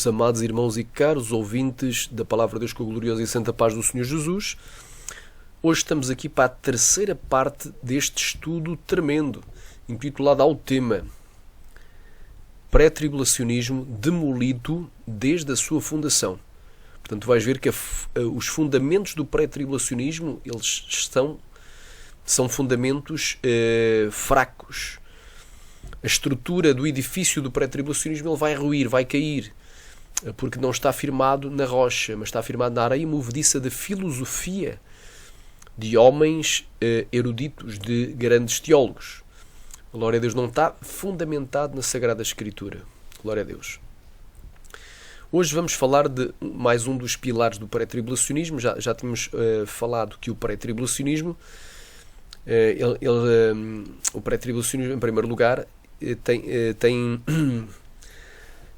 Meus amados irmãos e caros ouvintes da Palavra de Deus com a gloriosa e santa paz do Senhor Jesus, hoje estamos aqui para a terceira parte deste estudo tremendo, intitulado ao tema Pré-tribulacionismo demolido desde a sua fundação. Portanto, vais ver que os fundamentos do pré-tribulacionismo, eles são fundamentos fracos. A estrutura do edifício do pré-tribulacionismo ele vai ruir, vai cair, porque não está firmado na rocha, mas está firmado na areia movediça da filosofia de homens eruditos, de grandes teólogos. Glória a Deus, não está fundamentado na Sagrada Escritura. Glória a Deus. Hoje vamos falar de mais um dos pilares do pré-tribulacionismo. Já tínhamos falado que o pré-tribulacionismo, o pré-tribulacionismo, em primeiro lugar,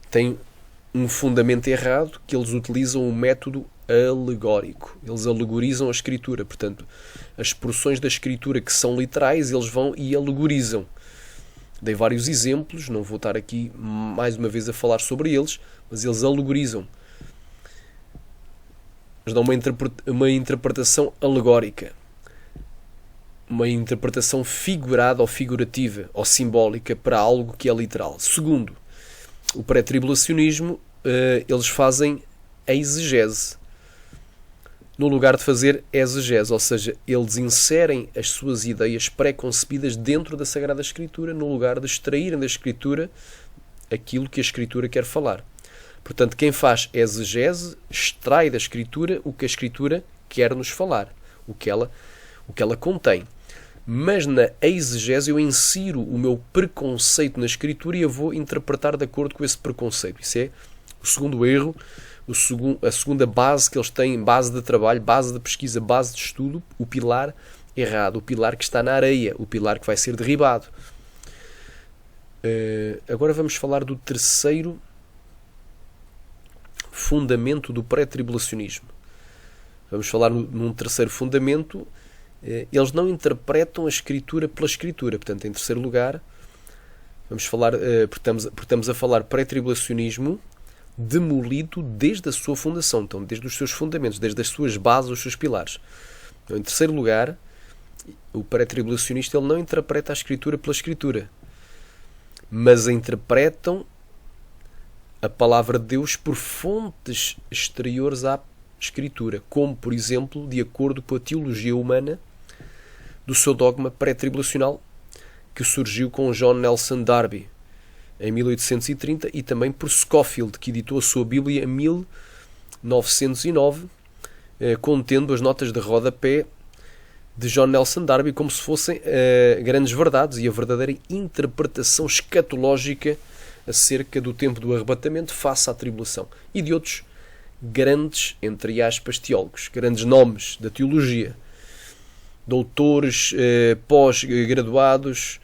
tem um fundamento errado, que eles utilizam o método alegórico. Eles alegorizam a Escritura. Portanto, as porções da Escritura que são literais, eles vão e alegorizam. Dei vários exemplos, não vou estar aqui mais uma vez a falar sobre eles, mas eles alegorizam. Eles dão uma interpretação alegórica. Uma interpretação figurada ou figurativa ou simbólica para algo que é literal. Segundo, o pré-tribulacionismo, eles fazem a exegese no lugar de fazer exegese, ou seja, eles inserem as suas ideias pré-concebidas dentro da Sagrada Escritura no lugar de extraírem da Escritura aquilo que a Escritura quer falar. Portanto, quem faz exegese extrai da Escritura o que a Escritura quer nos falar, o que ela contém. Mas na exegese eu insiro o meu preconceito na Escritura e eu vou interpretar de acordo com esse preconceito. Isso é o segundo erro, a segunda base que eles têm, base de trabalho, base de pesquisa, base de estudo, o pilar errado, o pilar que está na areia, o pilar que vai ser derribado. Agora vamos falar do terceiro fundamento do pré-tribulacionismo. Vamos falar num terceiro fundamento. Eles não interpretam a Escritura pela Escritura. Portanto, em terceiro lugar, vamos falar, porque estamos a falar pré-tribulacionismo demolido desde a sua fundação, então desde os seus fundamentos, desde as suas bases, os seus pilares. Então, em terceiro lugar, o pré-tribulacionista ele não interpreta a Escritura pela Escritura, mas interpretam a palavra de Deus por fontes exteriores à Escritura, como, por exemplo, de acordo com a teologia humana do seu dogma pré-tribulacional, que surgiu com John Nelson Darby em 1830 e também por Scofield, que editou a sua Bíblia em 1909, contendo as notas de rodapé de John Nelson Darby como se fossem grandes verdades e a verdadeira interpretação escatológica acerca do tempo do arrebatamento face à tribulação, e de outros grandes, entre aspas, teólogos, grandes nomes da teologia, doutores, pós-graduados,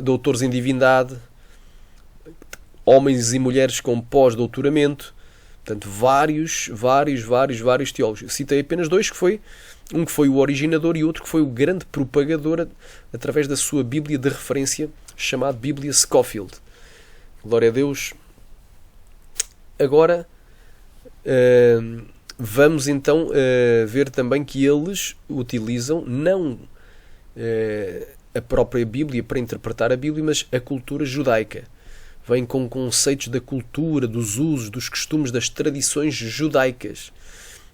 doutores em divindade, homens e mulheres com pós-doutoramento, portanto, vários teólogos. Citei apenas dois, um que foi o originador e outro que foi o grande propagador através da sua Bíblia de referência, chamada Bíblia Scofield. Glória a Deus. Agora, vamos então ver também que eles utilizam não a própria Bíblia para interpretar a Bíblia, mas a cultura judaica. Vêm com conceitos da cultura, dos usos, dos costumes, das tradições judaicas.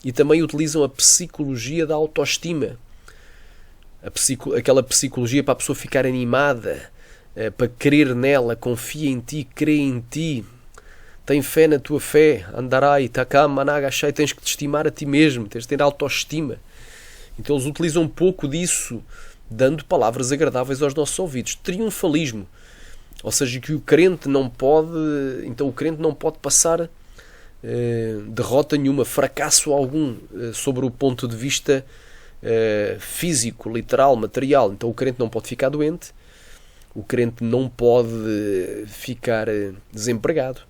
E também utilizam a psicologia da autoestima. Aquela psicologia para a pessoa ficar animada, para crer nela, confia em ti, crê em ti, tem fé na tua fé, andarai, takam, managashai, tens que te estimar a ti mesmo, tens de ter autoestima. Então eles utilizam um pouco disso, dando palavras agradáveis aos nossos ouvidos. Triunfalismo, ou seja, que o crente não pode passar derrota nenhuma, fracasso algum sobre o ponto de vista físico, literal, material. Então o crente não pode ficar doente, o crente não pode ficar desempregado,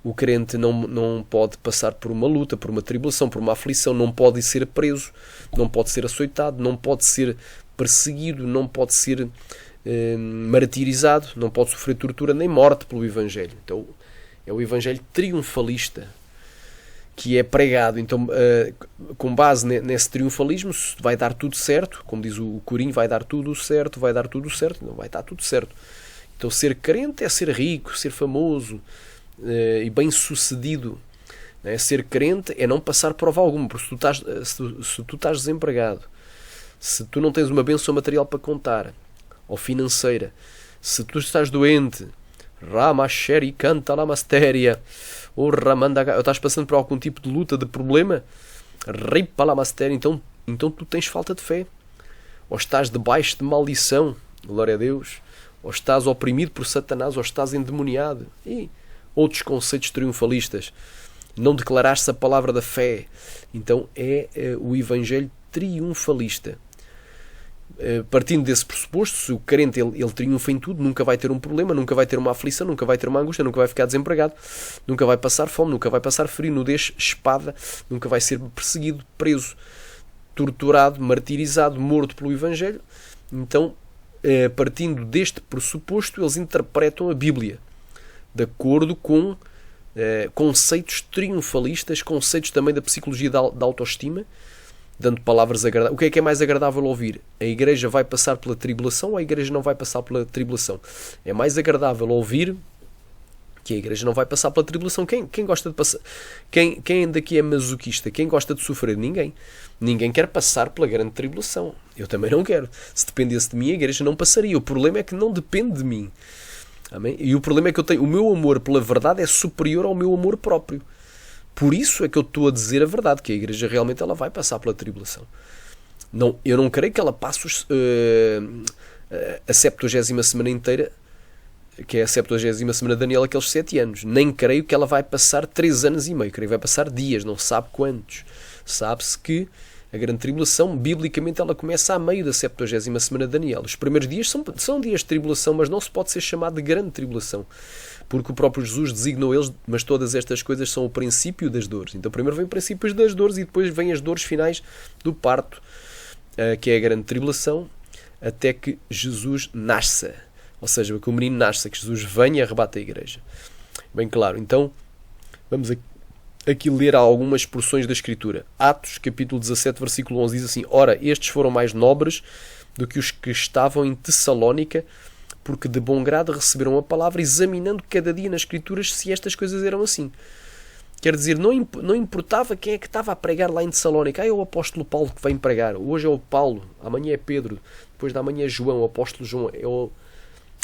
o crente não pode passar por uma luta, por uma tribulação, por uma aflição, não pode ser preso, não pode ser açoitado, não pode ser perseguido, não pode ser martirizado, não pode sofrer tortura nem morte pelo Evangelho. Então É o evangelho triunfalista que é pregado. Então, com base nesse triunfalismo, vai dar tudo certo, como diz o corinho, vai dar tudo certo, não vai estar tudo certo. Então, ser crente é ser rico, ser famoso e bem-sucedido. Ser crente é não passar prova alguma, porque se tu estás desempregado, se tu não tens uma bênção material para contar, ou financeira, se tu estás doente, Ramasheri canta Lamastéria, ou Ramandaga, ou estás passando por algum tipo de luta, de problema, Ripa Lamastéria, então tu tens falta de fé, ou estás debaixo de maldição, glória a Deus, ou estás oprimido por Satanás, ou estás endemoniado, e outros conceitos triunfalistas. Não declaraste a palavra da fé, então é o evangelho triunfalista. Partindo desse pressuposto, se o crente ele triunfa em tudo, nunca vai ter um problema, nunca vai ter uma aflição, nunca vai ter uma angústia, nunca vai ficar desempregado, nunca vai passar fome, nunca vai passar frio, nudez, espada, nunca vai ser perseguido, preso, torturado, martirizado, morto pelo evangelho. Então, partindo deste pressuposto, eles interpretam a Bíblia de acordo com conceitos triunfalistas, conceitos também da psicologia da autoestima, dando palavras agradáveis. O que é mais agradável ouvir? A igreja vai passar pela tribulação ou a igreja não vai passar pela tribulação? É mais agradável ouvir que a igreja não vai passar pela tribulação. Quem gosta de passar? Quem daqui é masoquista? Quem gosta de sofrer? Ninguém. Ninguém quer passar pela grande tribulação. Eu também não quero. Se dependesse de mim, a igreja não passaria. O problema é que não depende de mim. Amém? E o problema é que o meu amor pela verdade é superior ao meu amor próprio. Por isso é que eu estou a dizer a verdade, que a igreja realmente ela vai passar pela tribulação. Não, eu não creio que ela passe a 70ª semana inteira, que é a 70ª semana de Daniel, aqueles 7 anos. Nem creio que ela vai passar 3 anos e meio. Creio que vai passar dias, não sabe quantos. Sabe-se que a grande tribulação, biblicamente, ela começa a meio da 70ª semana de Daniel. Os primeiros dias são dias de tribulação, mas não se pode ser chamado de grande tribulação. Porque o próprio Jesus designou eles, mas todas estas coisas são o princípio das dores. Então primeiro vem o princípio das dores e depois vem as dores finais do parto, que é a grande tribulação, até que Jesus nasça. Ou seja, que o menino nasça, que Jesus venha e arrebate a igreja. Bem claro. Então, vamos aqui ler algumas porções da Escritura. Atos, capítulo 17, versículo 11, diz assim: Ora, estes foram mais nobres do que os que estavam em Tessalónica, porque de bom grado receberam a palavra, examinando cada dia nas Escrituras se estas coisas eram assim. Quer dizer, não importava quem é que estava a pregar lá em Tessalónica. É o apóstolo Paulo que vem pregar. Hoje é o Paulo, amanhã é Pedro, depois da manhã é João, o apóstolo João, é o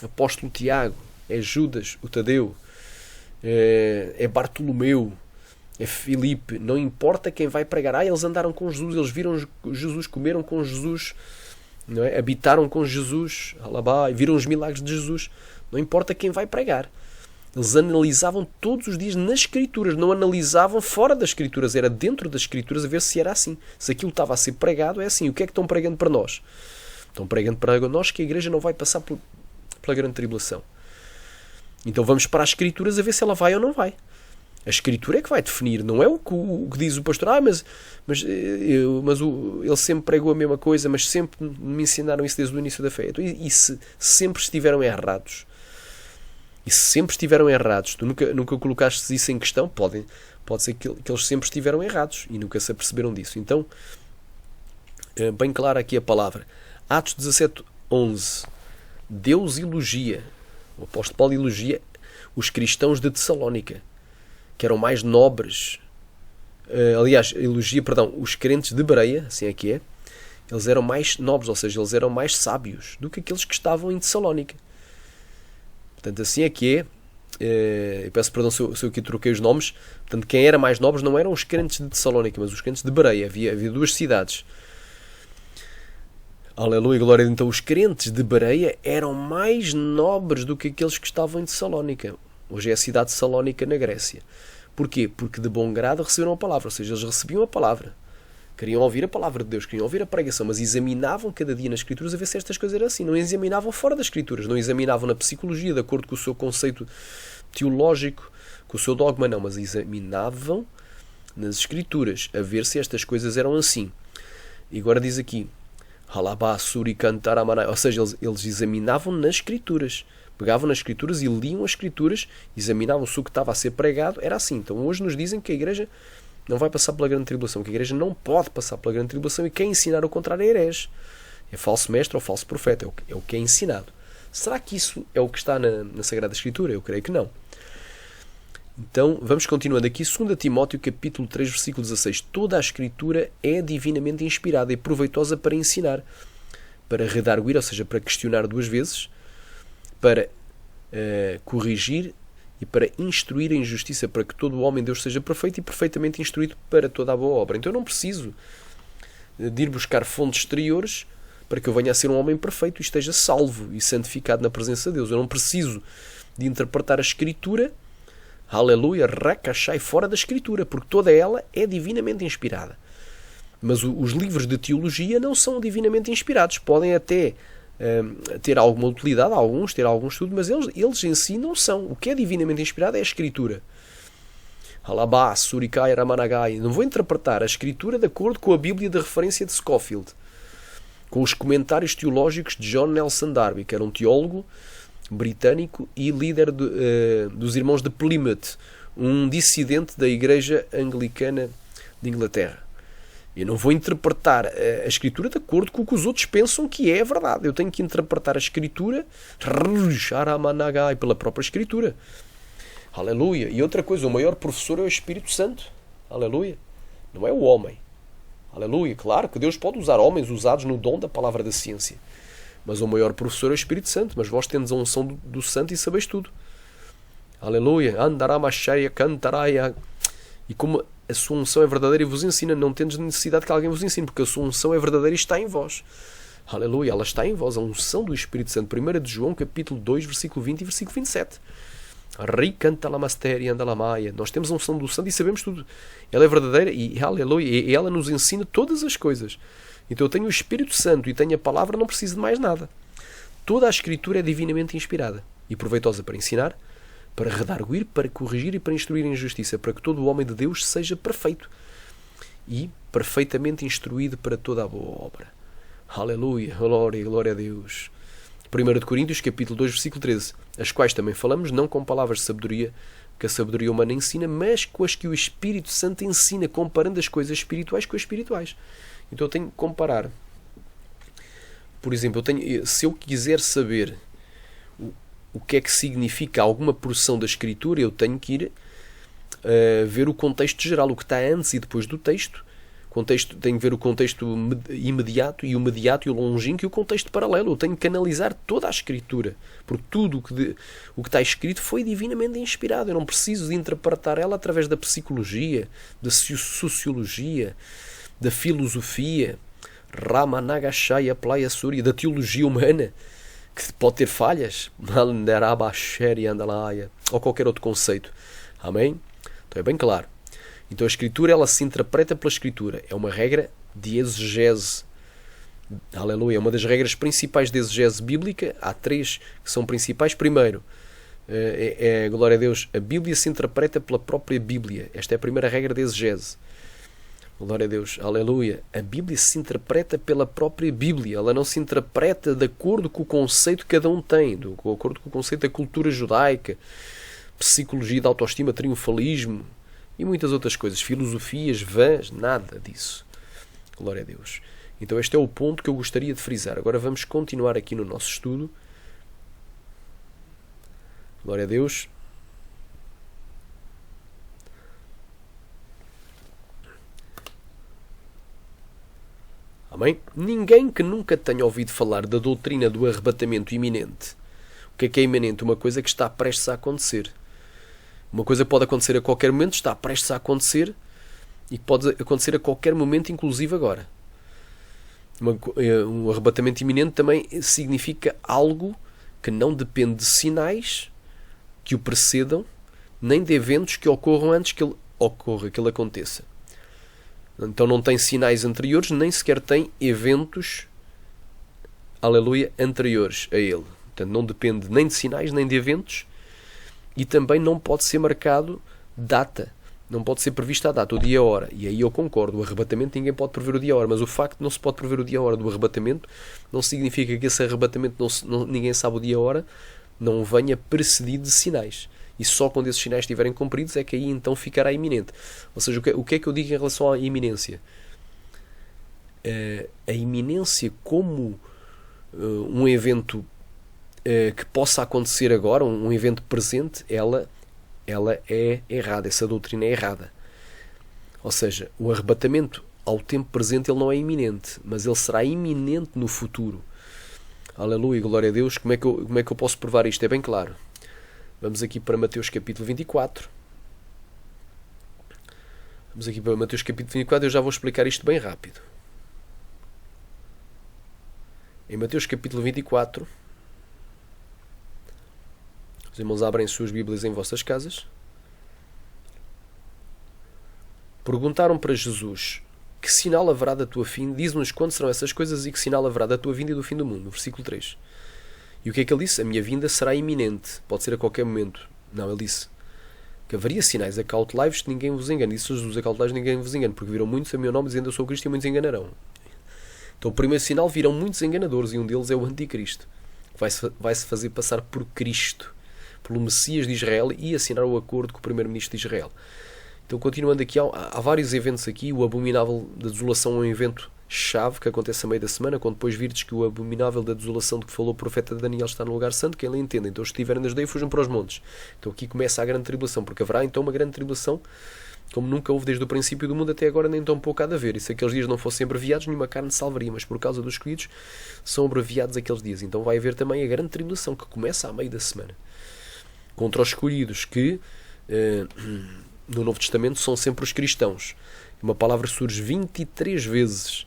apóstolo Tiago, é Judas, o Tadeu, é Bartolomeu, é Filipe. Não importa quem vai pregar. Eles andaram com Jesus, eles viram Jesus, comeram com Jesus, não é? Habitaram com Jesus, alabá, e viram os milagres de Jesus. Não importa quem vai pregar. Eles analisavam todos os dias nas Escrituras, não analisavam fora das Escrituras, era dentro das Escrituras a ver se era assim. Se aquilo estava a ser pregado, é assim. O que é que estão pregando para nós? Estão pregando para nós que a igreja não vai passar pela grande tribulação. Então vamos para as Escrituras a ver se ela vai ou não vai. A Escritura é que vai definir, não é o que diz o pastor. Ele sempre pregou a mesma coisa, mas sempre me ensinaram isso desde o início da fé. Então, e se sempre estiveram errados? E se sempre estiveram errados, tu nunca colocaste isso em questão, pode ser que eles sempre estiveram errados e nunca se aperceberam disso. Então, bem clara aqui a palavra. Atos 17, 11. Deus elogia, o apóstolo Paulo elogia os cristãos de Tessalónica, que eram mais nobres. Elogia, os crentes de Bereia, assim é que é, eles eram mais nobres, ou seja, eles eram mais sábios do que aqueles que estavam em Tessalónica. Portanto, assim é que é. Eu peço perdão se eu aqui troquei os nomes. Portanto, quem era mais nobres não eram os crentes de Tessalónica, mas os crentes de Bereia. Havia 2 cidades. Aleluia, glória. Então, os crentes de Bereia eram mais nobres do que aqueles que estavam em Tessalónica. Hoje é a cidade de Salónica, na Grécia. Porquê? Porque de bom grado receberam a palavra. Ou seja, eles recebiam a palavra. Queriam ouvir a palavra de Deus, queriam ouvir a pregação, mas examinavam cada dia nas Escrituras a ver se estas coisas eram assim. Não examinavam fora das Escrituras, não examinavam na psicologia, de acordo com o seu conceito teológico, com o seu dogma, não, mas examinavam nas Escrituras a ver se estas coisas eram assim. E agora diz aqui, ou seja, eles examinavam nas Escrituras. Pegavam nas Escrituras e liam as Escrituras, examinavam se o que estava a ser pregado era assim. Então hoje nos dizem que a Igreja não vai passar pela grande tribulação, que a Igreja não pode passar pela grande tribulação, e quem ensinar o contrário é herege. É falso mestre ou falso profeta, é o que é ensinado. Será que isso é o que está na Sagrada Escritura? Eu creio que não. Então, vamos continuando aqui. 2 Timóteo, capítulo 3, versículo 16. Toda a Escritura é divinamente inspirada e proveitosa para ensinar, para redarguir, ou seja, para questionar duas vezes, para corrigir e para instruir em justiça, para que todo o homem de Deus seja perfeito e perfeitamente instruído para toda a boa obra. Então eu não preciso de ir buscar fontes exteriores para que eu venha a ser um homem perfeito e esteja salvo e santificado na presença de Deus. Eu não preciso de interpretar a Escritura, aleluia, racachai, fora da Escritura, porque toda ela é divinamente inspirada. Mas os livros de teologia não são divinamente inspirados. Podem até ter alguma utilidade, ter algum estudo, mas eles em si não são. O que é divinamente inspirado é a Escritura. Alabá, Surikai, Ramanagai. Não vou interpretar a Escritura de acordo com a Bíblia de referência de Scofield, com os comentários teológicos de John Nelson Darby, que era um teólogo britânico e líder dos Irmãos de Plymouth, um dissidente da Igreja Anglicana de Inglaterra. Eu não vou interpretar a Escritura de acordo com o que os outros pensam que é a verdade. Eu tenho que interpretar a Escritura pela própria Escritura. Aleluia. E outra coisa, o maior professor é o Espírito Santo. Aleluia. Não é o homem. Aleluia. Claro que Deus pode usar homens usados no dom da palavra da ciência. Mas o maior professor é o Espírito Santo. Mas vós tendes a unção do Santo e sabeis tudo. Aleluia. Andaramachaya cantaraia. E como a sua unção é verdadeira e vos ensina, não tendes necessidade que alguém vos ensine, porque a sua unção é verdadeira e está em vós. Aleluia. Ela está em vós. A unção do Espírito Santo. 1 de João, capítulo 2, versículo 20 e versículo 27. Nós temos a unção do Santo e sabemos tudo. Ela é verdadeira e, aleluia, e ela nos ensina todas as coisas. Então eu tenho o Espírito Santo e tenho a palavra, não preciso de mais nada. Toda a Escritura é divinamente inspirada e proveitosa para ensinar, para redarguir, para corrigir e para instruir em justiça, para que todo o homem de Deus seja perfeito e perfeitamente instruído para toda a boa obra. Aleluia, glória a Deus. 1 de Coríntios, capítulo 2, versículo 13, as quais também falamos, não com palavras de sabedoria, que a sabedoria humana ensina, mas com as que o Espírito Santo ensina, comparando as coisas espirituais com as espirituais. Então eu tenho que comparar. Por exemplo, se eu quiser saber o que é que significa alguma porção da Escritura, eu tenho que ir ver o contexto geral, o que está antes e depois do texto. Tenho que ver o contexto imediato e o mediato e o longínquo e o contexto paralelo. Eu tenho que analisar toda a Escritura, porque tudo o que está escrito foi divinamente inspirado. Eu não preciso de interpretar ela através da psicologia, da sociologia, da filosofia, Ramanagashaya Playa Surya, da teologia humana, que pode ter falhas, ou qualquer outro conceito. Amém? Então é bem claro. Então a Escritura, ela se interpreta pela Escritura. É uma regra de exegese. Aleluia. É uma das regras principais de exegese bíblica. Há três que são principais. Primeiro, glória a Deus, a Bíblia se interpreta pela própria Bíblia. Esta é a primeira regra de exegese. Glória a Deus. Aleluia. A Bíblia se interpreta pela própria Bíblia. Ela não se interpreta de acordo com o conceito que cada um tem. De acordo com o conceito da cultura judaica, psicologia da autoestima, triunfalismo e muitas outras coisas, filosofias vãs, nada disso. Glória a Deus. Então este é o ponto que eu gostaria de frisar. Agora vamos continuar aqui no nosso estudo. Glória a Deus. Amém? Ninguém que nunca tenha ouvido falar da doutrina do arrebatamento iminente. O que é iminente? Uma coisa que está prestes a acontecer. Uma coisa que pode acontecer a qualquer momento, está prestes a acontecer e que pode acontecer a qualquer momento, inclusive agora. Um arrebatamento iminente também significa algo que não depende de sinais que o precedam, nem de eventos que ocorram antes que ele ocorra, que ele aconteça. Então não tem sinais anteriores, nem sequer tem eventos, aleluia, anteriores a ele. Portanto, não depende nem de sinais, nem de eventos. E também não pode ser marcado data. Não pode ser prevista a data, o dia e a hora. E aí eu concordo. O arrebatamento, ninguém pode prever o dia e a hora. Mas o facto de não se pode prever o dia e a hora do arrebatamento não significa que esse arrebatamento ninguém sabe o dia e a hora. não venha precedido de sinais. E só quando esses sinais estiverem cumpridos é que aí então ficará iminente. Ou seja, o que é que eu digo em relação à iminência? A iminência como um evento que possa acontecer agora, um evento presente, ela é errada. Essa doutrina é errada. Ou seja, o arrebatamento ao tempo presente ele não é iminente, mas ele será iminente no futuro. Aleluia, glória a Deus. Como é que eu posso provar isto? É bem claro. Vamos aqui para Mateus capítulo 24. Vamos aqui para Mateus capítulo 24. Eu já vou explicar isto bem rápido. Em Mateus capítulo 24, os irmãos abrem suas Bíblias em vossas casas. Perguntaram para Jesus: que sinal haverá da tua vinda? Diz-nos quando serão essas coisas e que sinal haverá da tua vinda e do fim do mundo. No versículo 3. E o que é que ele disse? A minha vinda será iminente. Pode ser a qualquer momento. Não, ele disse que haveria sinais acautelai-vos que ninguém vos engane. Disse Jesus: acautelai-vos ninguém vos engane, porque viram muitos a meu nome dizendo eu sou Cristo e muitos enganarão. Então o primeiro sinal, virão muitos enganadores, e um deles é o anticristo, que vai-se fazer passar por Cristo, pelo Messias de Israel, e assinar o acordo com o primeiro-ministro de Israel. Então, continuando aqui, há vários eventos aqui. O abominável da desolação é um evento-chave que acontece a meio da semana, quando depois virdes que o abominável da desolação de que falou o profeta Daniel está no lugar santo, quem lhe entende. Então, os que estiverem nas aldeias fujam para os montes. Então, aqui começa a grande tribulação, porque haverá então uma grande tribulação, como nunca houve desde o princípio do mundo até agora, nem tão pouco há de haver. E se aqueles dias não fossem abreviados, nenhuma carne salvaria, mas por causa dos escolhidos, são abreviados aqueles dias. Então, vai haver também a grande tribulação, que começa a meio da semana. Contra os escolhidos, que no Novo Testamento são sempre os cristãos. Uma palavra surge 23 vezes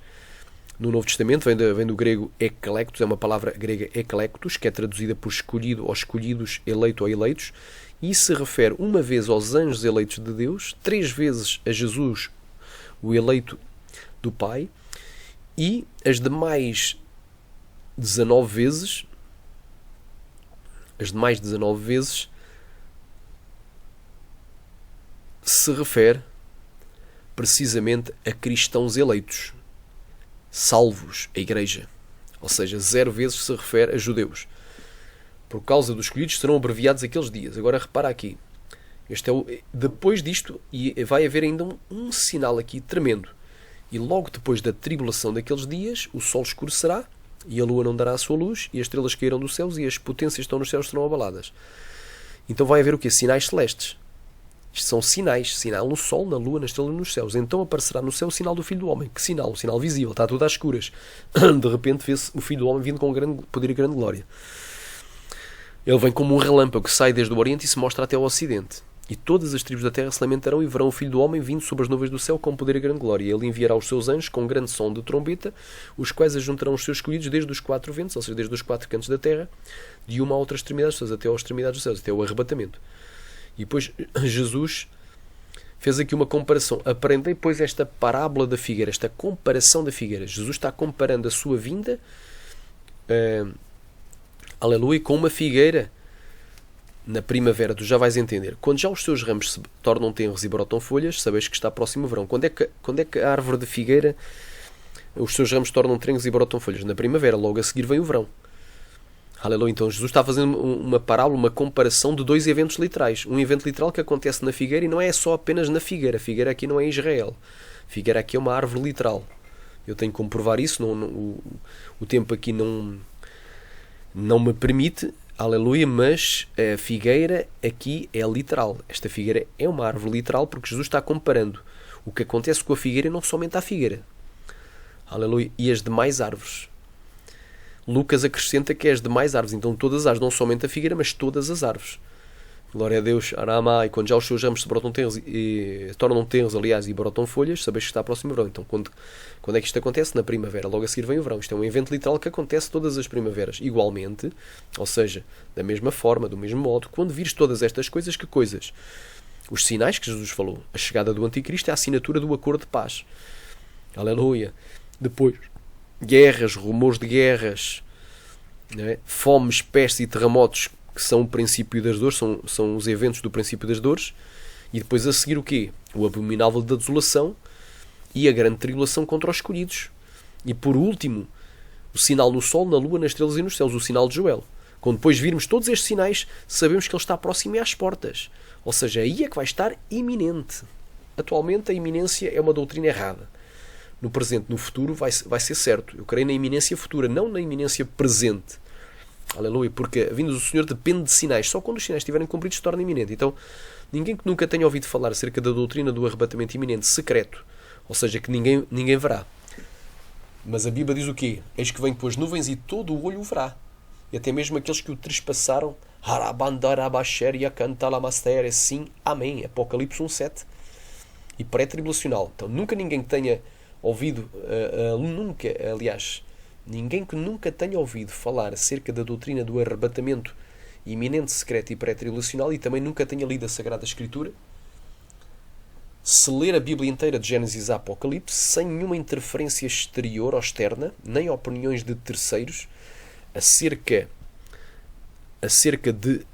no Novo Testamento, vem do grego eclectos, é uma palavra grega eclectos, que é traduzida por escolhido ou escolhidos, eleito ou eleitos, e se refere uma vez aos anjos eleitos de Deus, 3 vezes a Jesus, o eleito do Pai, e as demais 19 vezes se refere precisamente a cristãos eleitos, salvos, a igreja. Ou seja, 0 vezes se refere a judeus. Por causa dos escolhidos serão abreviados aqueles dias. Agora repara aqui. Depois disto, e vai haver ainda um sinal aqui tremendo. E logo depois da tribulação daqueles dias, o sol escurecerá, e a lua não dará a sua luz, e as estrelas cairão dos céus, e as potências que estão nos céus serão abaladas. Então vai haver o quê? Sinais celestes. Isto são sinais. Sinal no sol, na lua, na estrela e nos céus. Então aparecerá no céu o sinal do Filho do Homem. Que sinal? Um sinal visível. Está tudo às escuras. De repente vê-se o Filho do Homem vindo com grande poder e grande glória. Ele vem como um relâmpago que sai desde o Oriente e se mostra até ao Ocidente. E todas as tribos da terra se lamentarão e verão o Filho do Homem vindo sobre as nuvens do céu com poder e grande glória. E ele enviará os seus anjos com grande som de trombeta, os quais ajuntarão os seus escolhidos desde os 4 ventos, ou seja, desde os 4 cantos da terra, de uma a outra extremidade dos céus, até às extremidades dos céus, até o arrebatamento. E depois Jesus fez aqui uma comparação. Aprendei, pois, esta parábola da figueira, esta comparação da figueira. Jesus está comparando a sua vinda, aleluia, com uma figueira na primavera. Tu já vais entender. Quando já os seus ramos se tornam tenros e brotam folhas, sabes que está próximo o verão. Quando é que a árvore de figueira, os seus ramos tornam tenros e brotam folhas? Na primavera. Logo a seguir vem o verão. Aleluia. Então Jesus está fazendo uma parábola, uma comparação de 2 eventos literais. Um evento literal que acontece na figueira, e não é só apenas na figueira. A figueira aqui não é Israel. A figueira aqui é uma árvore literal. Eu tenho que comprovar isso. O tempo aqui não me permite. Aleluia. Mas a figueira aqui é literal. Esta figueira é uma árvore literal, porque Jesus está comparando o que acontece com a figueira e não somente a figueira. Aleluia. E as demais árvores. Lucas acrescenta que é as demais árvores. Então todas as árvores, não somente a figueira, mas todas as árvores. Glória a Deus. Arama, e quando já os seus ramos se brotam tenros, e tornam tenros, aliás, e brotam folhas, sabeis que está próximo o verão. Então quando é que isto acontece? Na primavera. Logo a seguir vem o verão. Isto é um evento literal que acontece todas as primaveras. Igualmente, ou seja, da mesma forma, do mesmo modo, quando vires todas estas coisas, que coisas? Os sinais que Jesus falou. A chegada do anticristo é a assinatura do acordo de paz. Aleluia. Depois, guerras, rumores de guerras, né? Fomes, pestes e terremotos, que são o princípio das dores, são os eventos do princípio das dores. E depois a seguir o quê? O abominável da desolação e a grande tribulação contra os escolhidos. E por último, o sinal no sol, na lua, nas estrelas e nos céus, o sinal de Joel. Quando depois virmos todos estes sinais, sabemos que ele está próximo e às portas. Ou seja, aí é que vai estar iminente. Atualmente a iminência é uma doutrina errada. No presente, no futuro, vai ser certo. Eu creio na iminência futura, não na iminência presente. Aleluia, porque a vinda do Senhor depende de sinais. Só quando os sinais estiverem cumpridos se torna iminente. Então, ninguém que nunca tenha ouvido falar acerca da doutrina do arrebatamento iminente secreto, ou seja, que ninguém verá. Mas a Bíblia diz o quê? Eis que vem com as nuvens e todo o olho o verá. E até mesmo aqueles que o trespassaram. Sim, amém. Apocalipse 1:7. E pré-tribulacional. Então nunca ninguém que tenha ouvido, ninguém que nunca tenha ouvido falar acerca da doutrina do arrebatamento iminente, secreto e pré-tribulacional e também nunca tenha lido a Sagrada Escritura, se ler a Bíblia inteira de Gênesis a Apocalipse, sem nenhuma interferência exterior ou externa, nem opiniões de terceiros, acerca de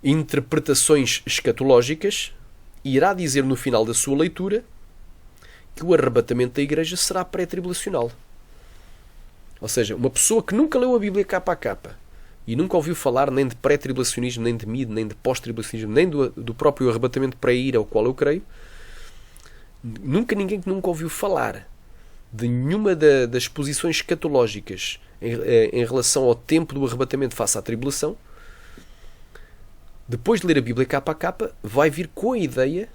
interpretações escatológicas, irá dizer no final da sua leitura que o arrebatamento da igreja será pré-tribulacional. Ou seja, uma pessoa que nunca leu a Bíblia capa a capa e nunca ouviu falar nem de pré-tribulacionismo, nem de mid, nem de pós-tribulacionismo, nem do próprio arrebatamento pré-ira, ao qual eu creio, ninguém que nunca ouviu falar de nenhuma das posições escatológicas em relação ao tempo do arrebatamento face à tribulação, depois de ler a Bíblia capa a capa, vai vir com a ideia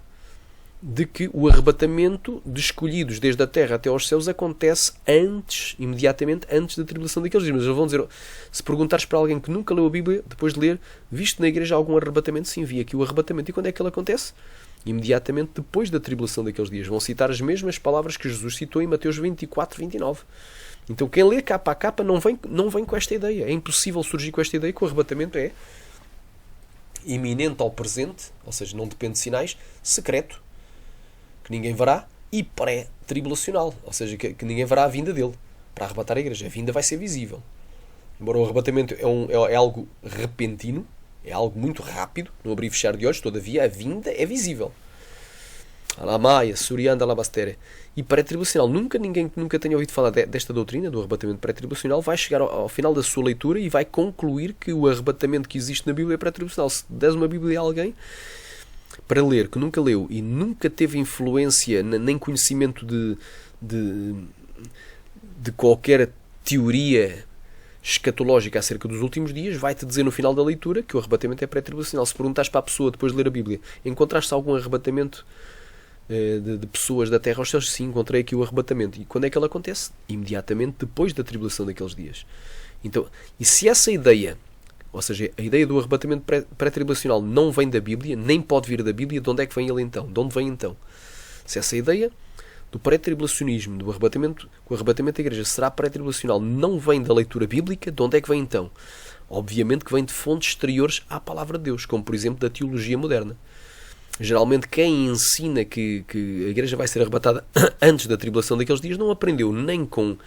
de que o arrebatamento de escolhidos desde a terra até aos céus acontece imediatamente antes da tribulação daqueles dias. Mas eles vão dizer, se perguntares para alguém que nunca leu a Bíblia, depois de ler, viste na igreja algum arrebatamento? Sim, vi aqui o arrebatamento. E quando é que ele acontece? Imediatamente depois da tribulação daqueles dias. Vão citar as mesmas palavras que Jesus citou em Mateus 24:29. Então quem lê capa a capa não vem com esta ideia. É impossível surgir com esta ideia que o arrebatamento é iminente ao presente, ou seja, não depende de sinais, secreto, que ninguém verá, e pré-tribulacional, ou seja, que ninguém verá a vinda dele para arrebatar a igreja. A vinda vai ser visível. Embora o arrebatamento é algo repentino, é algo muito rápido, no abrir e fechar de olhos, todavia a vinda é visível. Alamaia, Surianda, Alabastere. E pré-tribulacional, ninguém que nunca tenha ouvido falar desta doutrina, do arrebatamento pré-tribulacional, vai chegar ao final da sua leitura e vai concluir que o arrebatamento que existe na Bíblia é pré-tribulacional. Se des uma Bíblia a alguém para ler, que nunca leu e nunca teve influência nem conhecimento de qualquer teoria escatológica acerca dos últimos dias, vai-te dizer no final da leitura que o arrebatamento é pré-tribulacional. Se perguntares para a pessoa depois de ler a Bíblia, encontraste algum arrebatamento de pessoas da terra aos céus? Sim, encontrei aqui o arrebatamento. E quando é que ele acontece? Imediatamente depois da tribulação daqueles dias. Então, e se essa ideia, ou seja, a ideia do arrebatamento pré-tribulacional não vem da Bíblia, nem pode vir da Bíblia, de onde é que vem ele então? De onde vem então? Se essa ideia do pré-tribulacionismo, do arrebatamento, o arrebatamento da igreja será pré-tribulacional, não vem da leitura bíblica, de onde é que vem então? Obviamente que vem de fontes exteriores à palavra de Deus, como por exemplo da teologia moderna. Geralmente quem ensina que a igreja vai ser arrebatada antes da tribulação daqueles dias não aprendeu nem com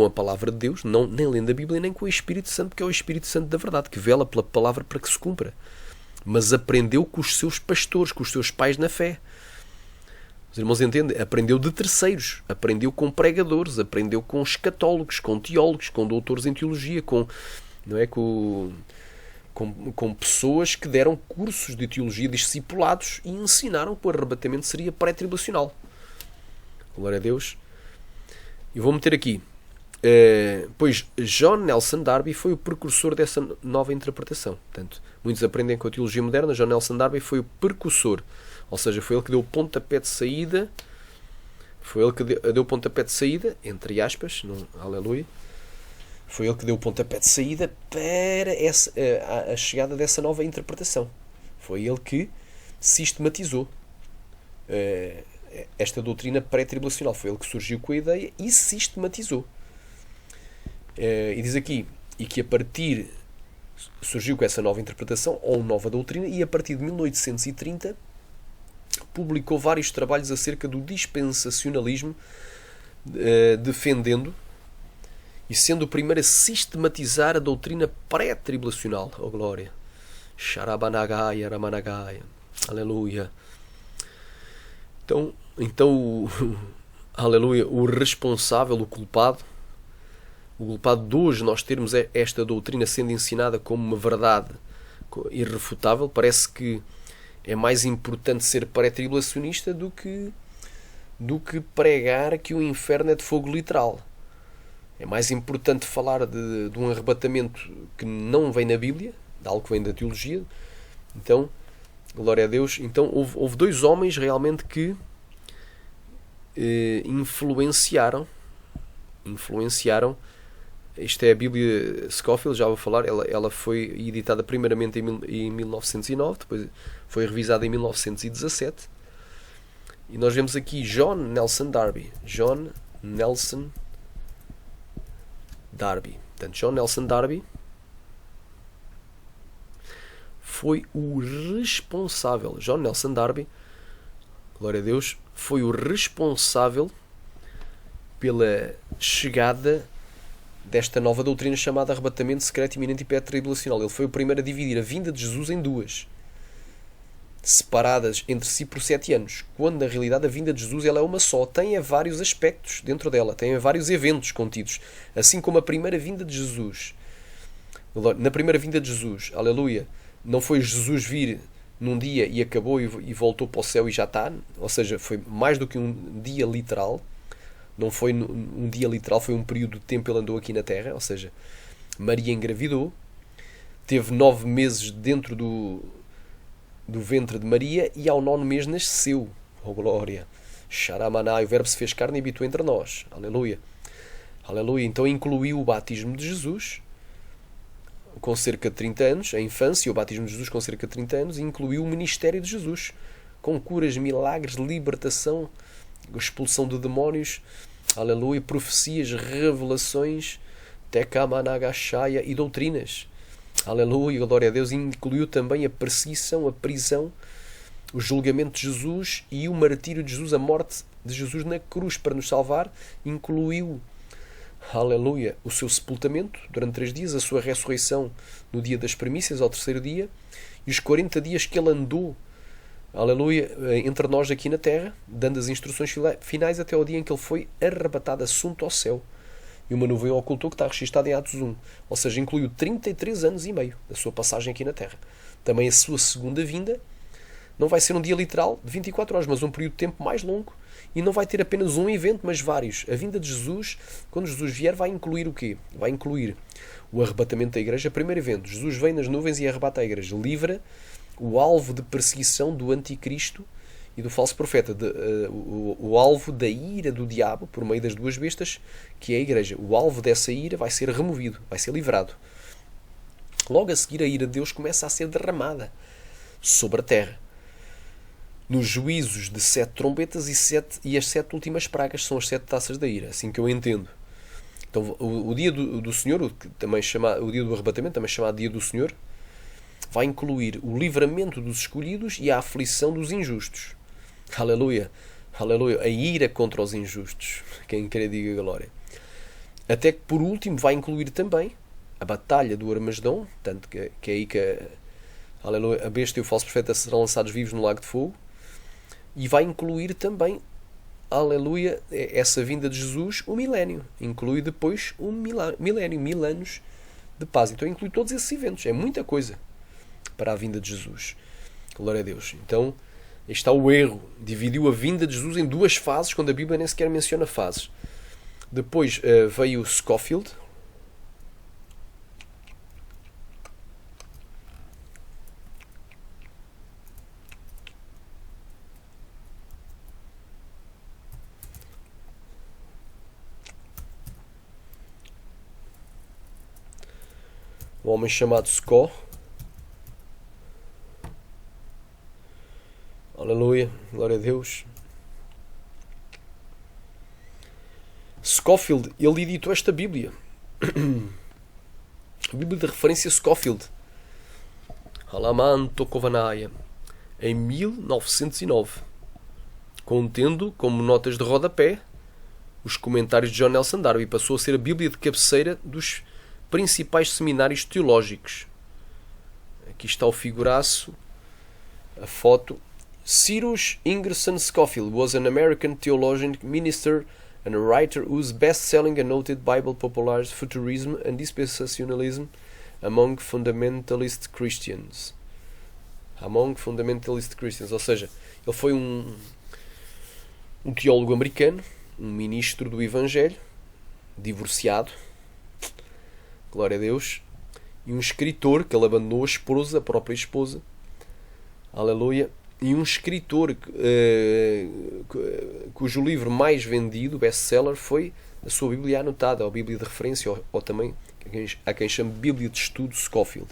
a palavra de Deus, nem lendo a Bíblia, nem com o Espírito Santo, que é o Espírito Santo da verdade, que vela pela palavra para que se cumpra. Mas aprendeu com os seus pastores, com os seus pais na fé. Os irmãos entendem? Aprendeu de terceiros, aprendeu com pregadores, aprendeu com escatólogos, com teólogos, com doutores em teologia, com pessoas que deram cursos de teologia discipulados e ensinaram que o arrebatamento seria pré-tribulacional. Glória a Deus. E vou meter aqui. Pois John Nelson Darby foi o precursor dessa nova interpretação. Portanto, muitos aprendem com a teologia moderna. John Nelson Darby foi o precursor. Ou seja, foi ele que deu o pontapé de saída. Foi ele que deu o pontapé de saída, entre aspas, aleluia. Foi ele que deu o pontapé de saída para a chegada dessa nova interpretação. Foi ele que sistematizou esta doutrina pré-tribulacional. Foi ele que surgiu com a ideia e sistematizou. E diz aqui, e que a partir surgiu com essa nova interpretação ou nova doutrina, e a partir de 1830 publicou vários trabalhos acerca do dispensacionalismo, defendendo e sendo o primeiro a sistematizar a doutrina pré-tribulacional. Oh glória! Sharabanagaya, Ramanagaya. Aleluia! Então aleluia, o responsável, o culpado, o culpado de hoje nós termos esta doutrina sendo ensinada como uma verdade irrefutável. Parece que é mais importante ser pré-tribulacionista do que pregar que o inferno é de fogo literal. É mais importante falar de um arrebatamento que não vem na Bíblia, de algo que vem da teologia. Então, glória a Deus. Então, houve dois homens realmente que influenciaram. Isto é a Bíblia Scofield, já vou falar. Ela foi editada primeiramente em 1909, depois foi revisada em 1917. E nós vemos aqui John Nelson Darby. John Nelson Darby. Portanto, John Nelson Darby foi o responsável. John Nelson Darby, glória a Deus, foi o responsável pela chegada desta nova doutrina chamada arrebatamento secreto, iminente e pré-tribulacional. Ele foi o primeiro a dividir a vinda de Jesus em duas, separadas entre si por 7 anos, quando na realidade a vinda de Jesus ela é uma só, tem vários aspectos dentro dela, tem vários eventos contidos, assim como a primeira vinda de Jesus. Na primeira vinda de Jesus, aleluia, não foi Jesus vir num dia e acabou e voltou para o céu e já está, ou seja, foi mais do que um dia literal. Não foi um dia literal, foi um período de tempo que ele andou aqui na Terra, ou seja, Maria engravidou, teve 9 meses dentro do ventre de Maria e ao 9º mês nasceu. Oh glória! Xaramanai, o verbo se fez carne e habitou entre nós. Aleluia! Aleluia! Então incluiu o batismo de Jesus com cerca de 30 anos, a infância, o batismo de Jesus com cerca de 30 anos, e incluiu o ministério de Jesus, com curas, milagres, libertação, expulsão de demónios, aleluia, profecias, revelações, tekamanagashaya e doutrinas. Aleluia, glória a Deus. Incluiu também a perseguição, a prisão, o julgamento de Jesus e o martírio de Jesus, a morte de Jesus na cruz para nos salvar. Incluiu, aleluia, o seu sepultamento durante 3 dias, a sua ressurreição no dia das primícias, ao 3º dia, e os 40 dias que ele andou, aleluia, entre nós aqui na terra, dando as instruções finais até ao dia em que ele foi arrebatado, assunto ao céu. E uma nuvem o ocultou, que está registado em Atos 1. Ou seja, incluiu 33 anos e meio da sua passagem aqui na terra. Também a sua segunda vinda não vai ser um dia literal de 24 horas, mas um período de tempo mais longo. E não vai ter apenas um evento, mas vários. A vinda de Jesus, quando Jesus vier, vai incluir o quê? Vai incluir o arrebatamento da igreja. Primeiro evento, Jesus vem nas nuvens e arrebata a igreja. Livra o alvo de perseguição do anticristo e do falso profeta, o alvo da ira do diabo, por meio das 2 bestas, que é a igreja. O alvo dessa ira vai ser removido, vai ser livrado. Logo a seguir, a ira de Deus começa a ser derramada sobre a terra. Nos juízos de 7 trombetas e as 7 últimas pragas são as 7 taças da ira, assim que eu entendo. Então, o dia do Senhor, o dia do arrebatamento, também chamado dia do Senhor, vai incluir o livramento dos escolhidos e a aflição dos injustos. Aleluia! Aleluia! A ira contra os injustos. Quem quer diga glória. Até que, por último, vai incluir também a batalha do Armagedom, tanto que é aí que aleluia, a besta e o falso profeta serão lançados vivos no lago de fogo. E vai incluir também, aleluia, essa vinda de Jesus, o milénio. Inclui depois o milénio, 1000 anos de paz. Então inclui todos esses eventos. É muita coisa para a vinda de Jesus. Glória a Deus. Então, este está o erro. Dividiu a vinda de Jesus em 2 fases, quando a Bíblia nem sequer menciona fases. Depois veio Scofield. Um homem chamado Scott. Aleluia, glória a Deus. Scofield, ele editou esta Bíblia. A Bíblia de referência Scofield. Alamanto Kovanaya. Em 1909. Contendo, como notas de rodapé, os comentários de John Nelson Darby. Passou a ser a Bíblia de cabeceira dos principais seminários teológicos. Aqui está o figuraço, a foto. Cyrus Ingerson Scofield was an American theologian, minister and a writer whose best-selling and noted Bible popularized futurism and dispensationalism among fundamentalist Christians. Ou seja, ele foi um teólogo americano, um ministro do Evangelho, divorciado, glória a Deus, e um escritor que ele abandonou a própria esposa, aleluia, e um escritor cujo livro mais vendido, best-seller, foi a sua Bíblia anotada, ou Bíblia de referência, ou também a quem chama Bíblia de Estudo, Scofield.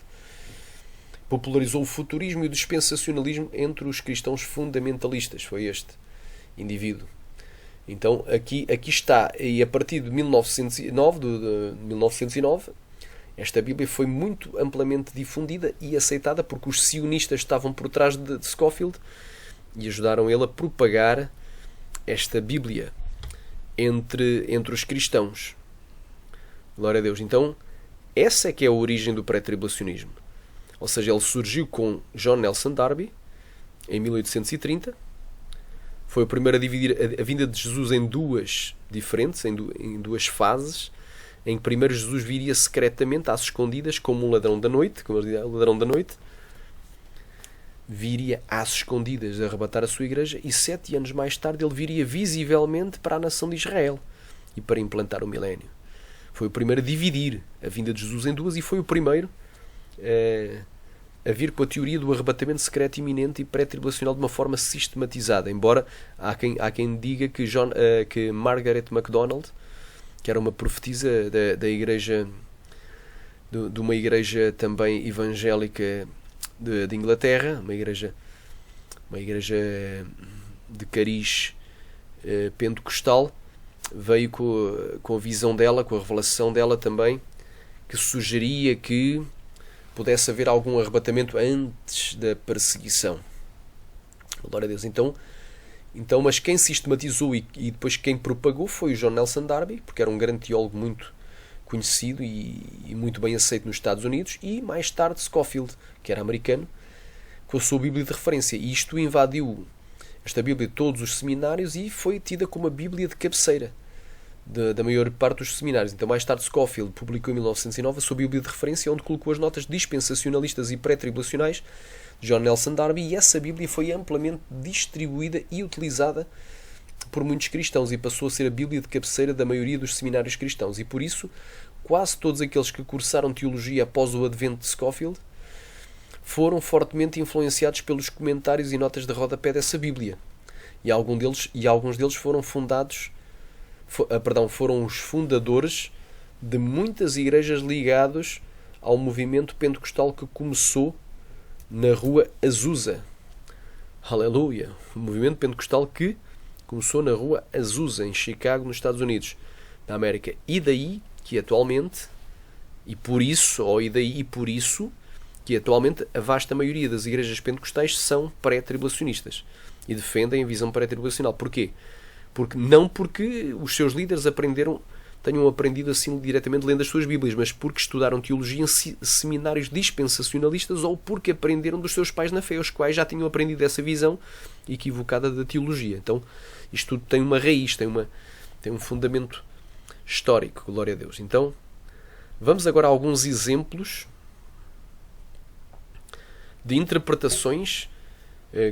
Popularizou o futurismo e o dispensacionalismo entre os cristãos fundamentalistas. Foi este indivíduo. Então, aqui está. E a partir de 1909, esta Bíblia foi muito amplamente difundida e aceitada porque os sionistas estavam por trás de Scofield e ajudaram ele a propagar esta Bíblia entre os cristãos. Glória a Deus. Então, essa é que é a origem do pré-tribulacionismo. Ou seja, ele surgiu com John Nelson Darby em 1830. Foi o primeiro a dividir a vinda de Jesus em duas diferentes, em duas fases, em que primeiro Jesus viria secretamente, às escondidas, como um ladrão da noite, viria às escondidas a arrebatar a sua igreja, e 7 anos mais tarde ele viria visivelmente para a nação de Israel e para implantar o milénio. Foi o primeiro a dividir a vinda de Jesus em duas e foi o primeiro a vir com a teoria do arrebatamento secreto iminente e pré-tribulacional de uma forma sistematizada, embora há quem diga que Margaret MacDonald, que era uma profetisa da igreja, de uma igreja também evangélica de Inglaterra, uma igreja de cariz pentecostal, veio com a visão dela, com a revelação dela também, que sugeria que pudesse haver algum arrebatamento antes da perseguição. Glória a Deus. Então, mas quem sistematizou e depois quem propagou foi o John Nelson Darby, porque era um grande teólogo muito conhecido e muito bem aceito nos Estados Unidos, e mais tarde Scofield, que era americano, com a sua Bíblia de referência. E isto invadiu esta Bíblia de todos os seminários e foi tida como a Bíblia de cabeceira da maior parte dos seminários. Então, mais tarde, Scofield publicou em 1909 a sua Bíblia de referência, onde colocou as notas dispensacionalistas e pré-tribulacionais de John Nelson Darby, e essa Bíblia foi amplamente distribuída e utilizada por muitos cristãos e passou a ser a Bíblia de cabeceira da maioria dos seminários cristãos. E por isso, quase todos aqueles que cursaram teologia após o advento de Scofield foram fortemente influenciados pelos comentários e notas de rodapé dessa Bíblia. E alguns deles foram foram os fundadores de muitas igrejas ligadas ao movimento pentecostal que começou na rua Azusa. Aleluia! O movimento pentecostal que começou na rua Azusa, em Chicago, nos Estados Unidos da América. E daí que atualmente, que atualmente a vasta maioria das igrejas pentecostais são pré-tribulacionistas e defendem a visão pré-tribulacional. Porquê? Porque os seus líderes tenham aprendido assim diretamente lendo as suas Bíblias, mas porque estudaram teologia em seminários dispensacionalistas ou porque aprenderam dos seus pais na fé, os quais já tinham aprendido essa visão equivocada da teologia. Então, isto tudo tem uma raiz, tem um fundamento histórico, glória a Deus. Então, vamos agora a alguns exemplos de interpretações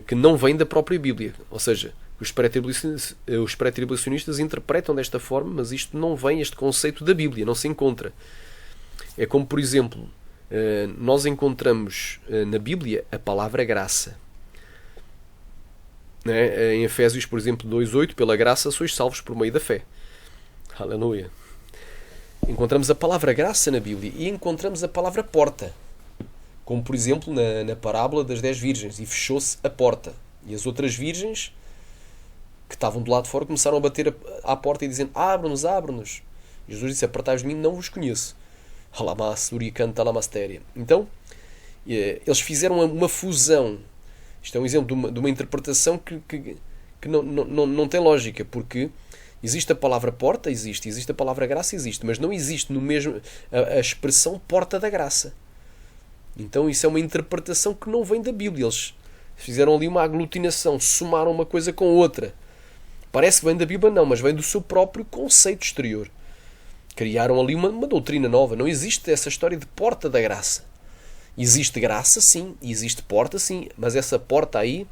que não vêm da própria Bíblia, ou seja, os pré-tribulacionistas interpretam desta forma, mas isto não vem, este conceito, da Bíblia, não se encontra. É como, por exemplo, nós encontramos na Bíblia a palavra graça. Em Efésios, por exemplo, 2:8, pela graça sois salvos por meio da fé. Aleluia. Encontramos a palavra graça na Bíblia e encontramos a palavra porta, como, por exemplo, na parábola das 10 virgens, e fechou-se a porta. E as outras virgens que estavam do lado de fora começaram a bater à porta e dizendo: abre-nos, abre-nos. Jesus disse: apartai-vos de mim, não vos conheço. Então, eles fizeram uma fusão. Isto é um exemplo de uma interpretação que não tem lógica, porque existe a palavra porta, existe a palavra graça, existe, mas não existe no mesmo a expressão porta da graça. Então isso é uma interpretação que não vem da Bíblia. Eles fizeram ali uma aglutinação, somaram uma coisa com outra, Parece que vem da Bíblia, não, mas vem do seu próprio conceito exterior. Criaram ali uma doutrina nova. Não existe essa história de porta da graça. Existe graça, sim. Existe porta, sim. Mas essa porta aí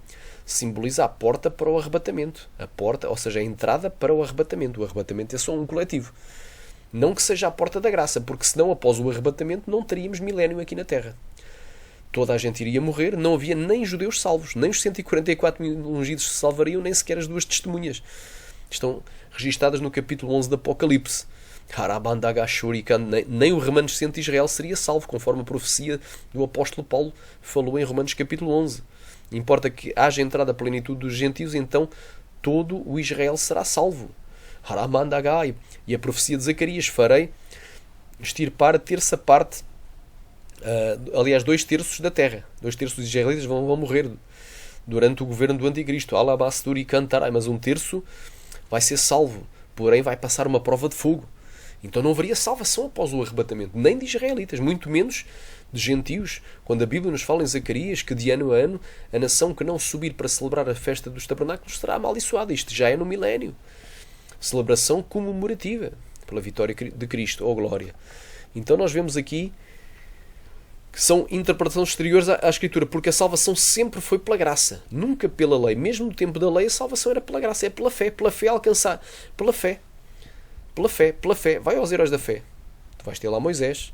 simboliza a porta para o arrebatamento. A porta, ou seja, a entrada para o arrebatamento. O arrebatamento é só um coletivo. Não que seja a porta da graça, porque senão, após o arrebatamento, não teríamos milénio aqui na Terra. Toda a gente iria morrer, não havia nem judeus salvos, nem os 144 mil ungidos se salvariam, nem sequer as duas testemunhas. Estão registadas no capítulo 11 do Apocalipse. Nem o remanescente de Israel seria salvo, conforme a profecia do apóstolo Paulo falou em Romanos capítulo 11. Importa que haja entrada à plenitude dos gentios, então todo o Israel será salvo. E a profecia de Zacarias: farei extirpar a terça parte, aliás, 2/3 da terra. 2/3 dos israelitas vão morrer durante o governo do anticristo. Alabasturi cantarai, mas 1/3 vai ser salvo, porém vai passar uma prova de fogo. Então não haveria salvação após o arrebatamento, nem de israelitas, muito menos de gentios. Quando a Bíblia nos fala em Zacarias que de ano a ano a nação que não subir para celebrar a festa dos tabernáculos será amaldiçoada. Isto já é no milénio. Celebração comemorativa pela vitória de Cristo, ou glória. Então nós vemos aqui que são interpretações exteriores à Escritura, porque a salvação sempre foi pela graça, nunca pela lei. Mesmo no tempo da lei, a salvação era pela graça, é pela fé alcançar, pela fé. Vai aos heróis da fé. Tu vais ter lá Moisés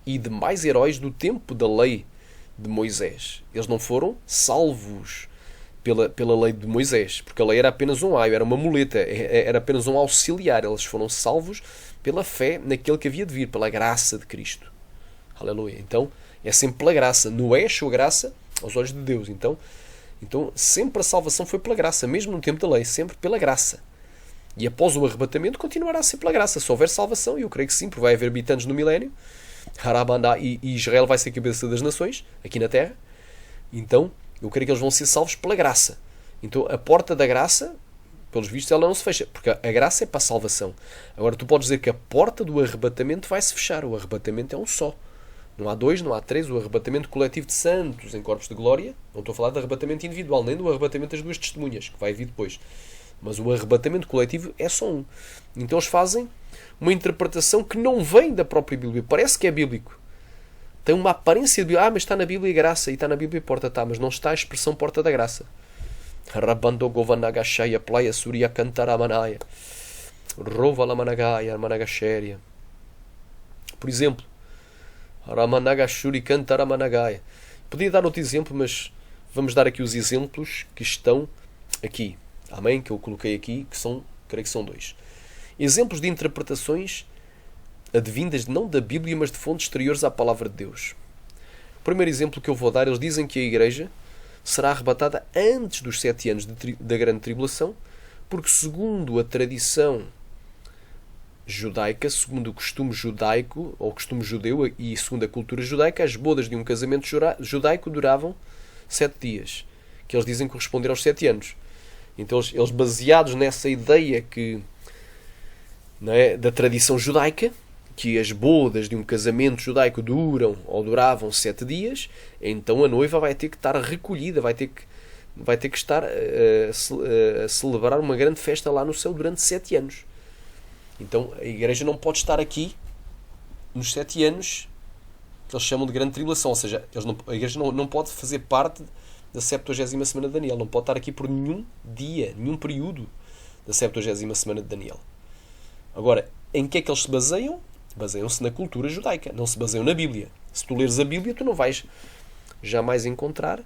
e demais heróis do tempo da lei de Moisés. Eles não foram salvos pela lei de Moisés, porque a lei era apenas um aio, era uma muleta, era apenas um auxiliar. Eles foram salvos pela fé naquele que havia de vir, pela graça de Cristo. Aleluia. Então, é sempre pela graça. Noé achou graça aos olhos de Deus. Então, sempre a salvação foi pela graça, mesmo no tempo da lei, sempre pela graça. E após o arrebatamento continuará a ser pela graça. Se houver salvação, e eu creio que sim, porque vai haver habitantes no milénio, Harabandá, e Israel vai ser a cabeça das nações, aqui na Terra. Então, eu creio que eles vão ser salvos pela graça. Então, a porta da graça, pelos vistos, ela não se fecha, porque a graça é para a salvação. Agora, tu podes dizer que a porta do arrebatamento vai se fechar. O arrebatamento é um só. Não há dois, não há três. O arrebatamento coletivo de santos em corpos de glória, não estou a falar de arrebatamento individual, nem do arrebatamento das duas testemunhas, que vai vir depois. Mas o arrebatamento coletivo é só um. Então eles fazem uma interpretação que não vem da própria Bíblia. Parece que é bíblico. Tem uma aparência de Bíblia. Mas está na Bíblia graça. E está na Bíblia porta. Tá, mas não está a expressão porta da graça. Playa Surya Cantaramanaya. Rovalamanagaya Managashéria. Por exemplo, Ramanagashuri Cantaramanagaya. Podia dar outro exemplo, mas vamos dar aqui os exemplos que estão aqui. Amém? Que eu coloquei aqui, creio que são 2. Exemplos de interpretações advindas não da Bíblia, mas de fontes exteriores à palavra de Deus. O primeiro exemplo que eu vou dar, eles dizem que a Igreja será arrebatada antes dos 7 anos da grande tribulação, porque segundo a tradição judaica, segundo o costume judaico, ou costume judeu, e segundo a cultura judaica, as bodas de um casamento judaico duravam 7 dias, que eles dizem corresponder aos 7 anos. Então eles baseados nessa ideia da tradição judaica, que as bodas de um casamento judaico duravam 7 dias, então a noiva vai ter que estar recolhida, vai ter que estar a celebrar uma grande festa lá no céu durante 7 anos. Então a Igreja não pode estar aqui nos 7 anos que eles chamam de grande tribulação, ou seja, a Igreja não pode fazer parte da 70ª semana de Daniel. Não pode estar aqui por nenhum dia, nenhum período da 70ª semana de Daniel. Agora, em que é que eles se baseiam? Baseiam-se na cultura judaica. Não se baseiam na Bíblia. Se tu leres a Bíblia, tu não vais jamais encontrar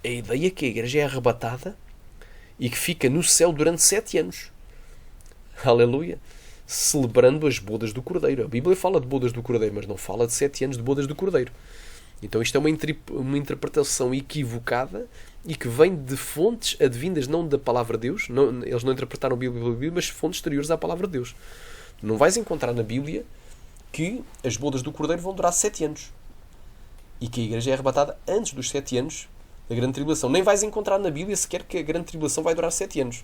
a ideia que a Igreja é arrebatada e que fica no céu durante 7 anos. Aleluia. Celebrando as bodas do Cordeiro. A Bíblia fala de bodas do Cordeiro, mas não fala de 7 anos de bodas do Cordeiro. Então isto é uma interpretação equivocada e que vem de fontes advindas não da palavra de Deus. Eles não interpretaram a Bíblia pela Bíblia, mas fontes exteriores à palavra de Deus. Não vais encontrar na Bíblia que as bodas do Cordeiro vão durar 7 anos. E que a Igreja é arrebatada antes dos 7 anos da grande tribulação. Nem vais encontrar na Bíblia sequer que a grande tribulação vai durar 7 anos.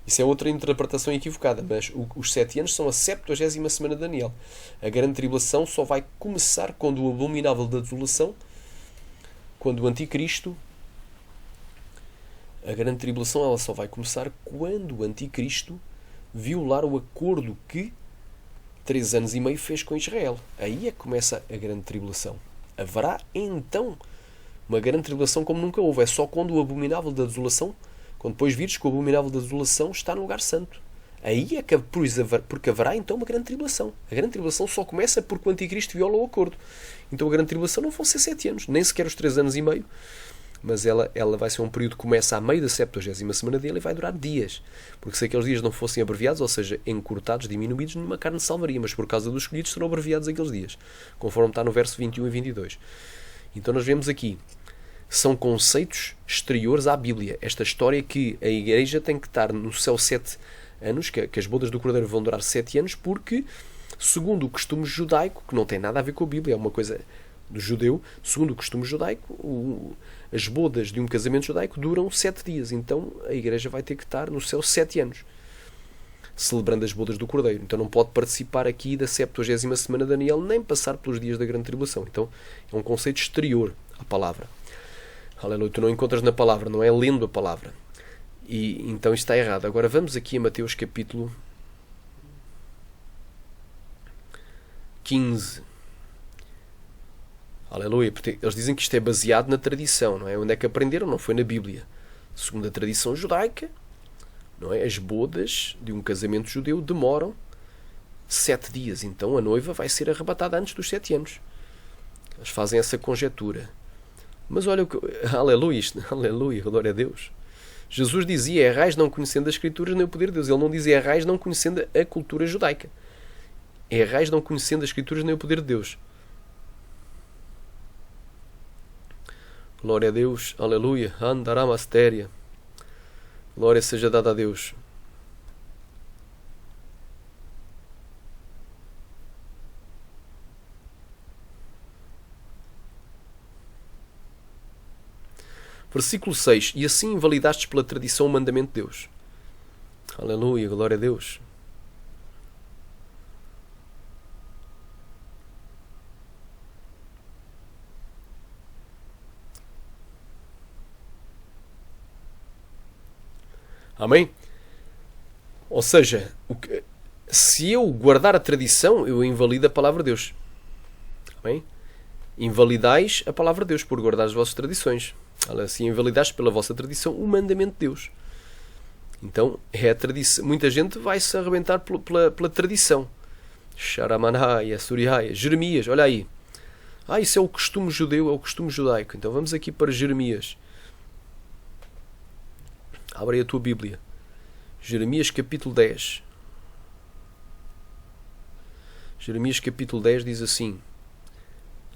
Isso é outra interpretação equivocada, mas os 7 anos são a 70ª semana de Daniel. A grande tribulação só vai começar quando o abominável da desolação, quando o anticristo A grande tribulação ela só vai começar quando o anticristo violar o acordo que 3 anos e meio fez com Israel. Aí é que começa a grande tribulação. Haverá então uma grande tribulação como nunca houve. É só quando o abominável da desolação, quando depois vires que o abominável da desolação está no lugar santo. Aí é que porque haverá então uma grande tribulação. A grande tribulação só começa porque o anticristo viola o acordo. Então a grande tribulação não vão ser 7 anos, nem sequer os 3 anos e meio, mas ela vai ser um período que começa a meio da 70ª semana dele e vai durar dias. Porque se aqueles dias não fossem abreviados, ou seja, encurtados, diminuídos, nenhuma carne salvaria, mas por causa dos escolhidos serão abreviados aqueles dias, conforme está no verso 21 e 22. Então nós vemos aqui, são conceitos exteriores à Bíblia. Esta história que a igreja tem que estar no céu 7 anos, que as bodas do Cordeiro vão durar 7 anos, porque, segundo o costume judaico, que não tem nada a ver com a Bíblia, é uma coisa do judeu, segundo o costume judaico, as bodas de um casamento judaico duram 7 dias. Então a igreja vai ter que estar no céu 7 anos, celebrando as bodas do Cordeiro. Então não pode participar aqui da 70ª semana de Daniel, nem passar pelos dias da grande tribulação. Então é um conceito exterior à palavra. Aleluia, tu não encontras na palavra, não é lendo a palavra. E então isto está errado. Agora vamos aqui a Mateus capítulo 15. Aleluia, porque eles dizem que isto é baseado na tradição, não é? Onde é que aprenderam? Não foi na Bíblia. Segundo a tradição judaica, não é? As bodas de um casamento judeu demoram 7 dias. Então a noiva vai ser arrebatada antes dos 7 anos. Eles fazem essa conjetura. Mas olha o que... Aleluia, aleluia, glória a Deus. Jesus dizia: errais não conhecendo as Escrituras nem o poder de Deus. Ele não dizia errais não conhecendo a cultura judaica. Errais não conhecendo as Escrituras nem o poder de Deus. Glória a Deus, aleluia, andaramasteria. Glória seja dada a Deus. Versículo 6. E assim invalidastes pela tradição o mandamento de Deus. Aleluia, glória a Deus. Amém? Ou seja, se eu guardar a tradição, eu invalido a palavra de Deus. Amém? Invalidais a palavra de Deus por guardar as vossas tradições. Assim invalidaste pela vossa tradição o mandamento de Deus. Então, é a tradição. Muita gente vai se arrebentar pela tradição. Sharamanaya, Suriaya, Jeremias, olha aí. Isso é o costume judeu, é o costume judaico. Então vamos aqui para Jeremias. Abre aí a tua Bíblia. Jeremias capítulo 10. Jeremias capítulo 10 diz assim.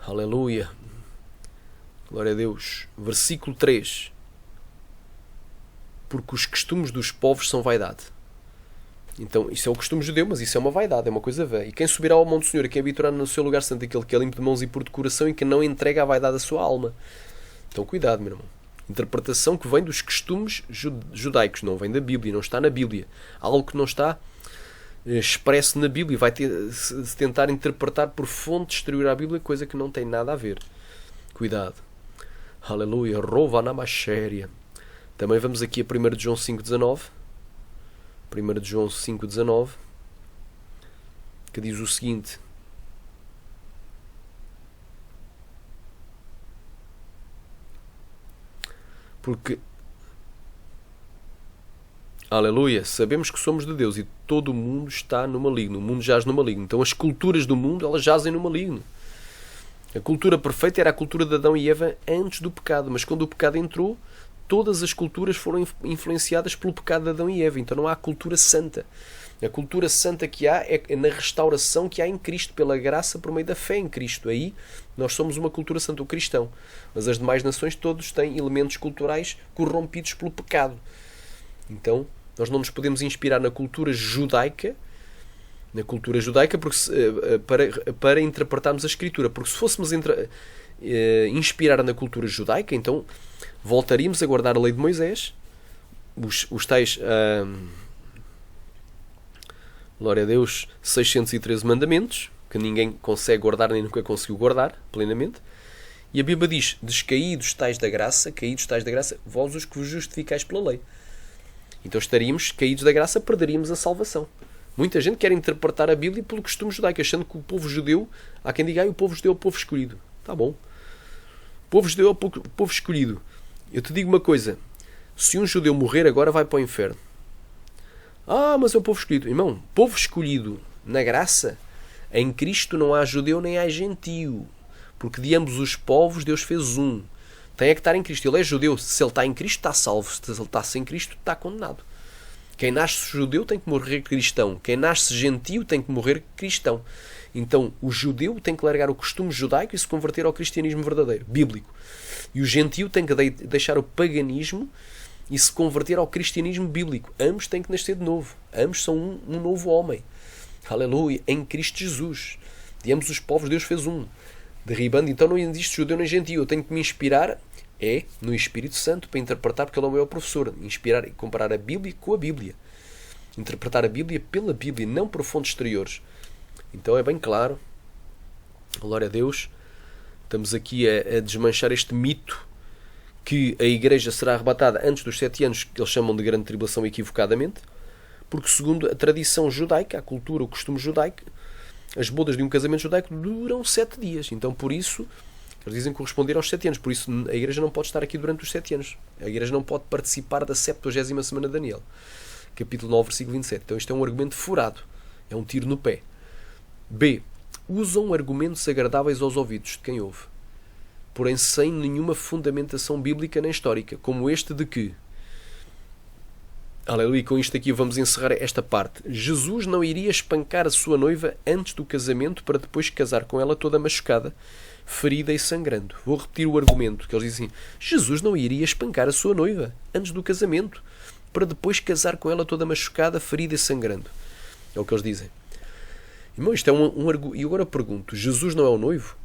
Aleluia. Glória a Deus. Versículo 3. Porque os costumes dos povos são vaidade. Então, isso é o costume judeu, mas isso é uma vaidade, é uma coisa vã. E quem subirá ao monte do Senhor e quem habitará no seu lugar santo, aquele que é limpo de mãos e puro de coração e que não entrega a vaidade à sua alma. Então, cuidado, meu irmão. Interpretação que vem dos costumes judaicos, não vem da Bíblia, não está na Bíblia. Algo que não está expresso na Bíblia, vai se tentar interpretar por fonte exterior à Bíblia, coisa que não tem nada a ver. Cuidado. Aleluia. Rova namashéria. Também vamos aqui a 1 de João 5,19. 1 de João 5,19, que diz o seguinte: porque, aleluia, sabemos que somos de Deus e todo o mundo está no maligno. O mundo jaz no maligno. Então as culturas do mundo, elas jazem no maligno. A cultura perfeita era a cultura de Adão e Eva antes do pecado, mas quando o pecado entrou, todas as culturas foram influenciadas pelo pecado de Adão e Eva. Então não há cultura santa. A cultura santa que há é na restauração que há em Cristo, pela graça por meio da fé em Cristo. Aí nós somos uma cultura santa, o cristão. Mas as demais nações todos têm elementos culturais corrompidos pelo pecado. Então nós não nos podemos inspirar na cultura judaica, porque, para interpretarmos a Escritura. Porque se fôssemos inspirar na cultura judaica, então voltaríamos a guardar a lei de Moisés, os tais, glória a Deus, 613 mandamentos, que ninguém consegue guardar nem nunca conseguiu guardar plenamente, E a Bíblia diz, descaídos tais da graça, caídos tais da graça, vós os que vos justificais pela lei. Então estaríamos caídos da graça, perderíamos a salvação. Muita gente quer interpretar a Bíblia pelo costume judaico, achando que o povo judeu, há quem diga, o povo judeu é o povo escolhido. Tá bom. O povo judeu é o povo escolhido. Eu te digo uma coisa, se um judeu morrer agora vai para o inferno. Mas é o povo escolhido. Irmão, povo escolhido na graça, em Cristo não há judeu nem há gentio. Porque de ambos os povos Deus fez um. Tem que estar em Cristo. Ele é judeu. Se ele está em Cristo, está salvo. Se ele está sem Cristo, está condenado. Quem nasce judeu tem que morrer cristão. Quem nasce gentio tem que morrer cristão. Então, o judeu tem que largar o costume judaico e se converter ao cristianismo verdadeiro, bíblico. E o gentio tem que deixar o paganismo e se converter ao cristianismo bíblico. Ambos têm que nascer de novo. Ambos são um novo homem. Aleluia. Em Cristo Jesus. De ambos os povos Deus fez um. Derribando, então não existe judeu nem gentio. Eu tenho que me inspirar no Espírito Santo para interpretar, porque ele é o meu professor. Inspirar e comparar a Bíblia com a Bíblia. Interpretar a Bíblia pela Bíblia, não por fontes exteriores. Então é bem claro. Glória a Deus. Estamos aqui a desmanchar este mito que a Igreja será arrebatada antes dos 7 anos, que eles chamam de grande tribulação equivocadamente, porque segundo a tradição judaica, a cultura, o costume judaico, as bodas de um casamento judaico duram 7 dias. Então, por isso, eles dizem corresponder aos 7 anos. Por isso, a Igreja não pode estar aqui durante os 7 anos. A Igreja não pode participar da 70ª semana de Daniel. Capítulo 9, versículo 27. Então, isto é um argumento furado. É um tiro no pé. B. Usam argumentos agradáveis aos ouvidos de quem ouve, porém sem nenhuma fundamentação bíblica nem histórica, como este de que... Aleluia, com isto aqui vamos encerrar esta parte. Jesus não iria espancar a sua noiva antes do casamento para depois casar com ela toda machucada, ferida e sangrando. Vou repetir o argumento, que eles dizem assim, Jesus não iria espancar a sua noiva antes do casamento para depois casar com ela toda machucada, ferida e sangrando. É o que eles dizem. Irmão, isto é um argumento. E agora pergunto, Jesus não é o noivo?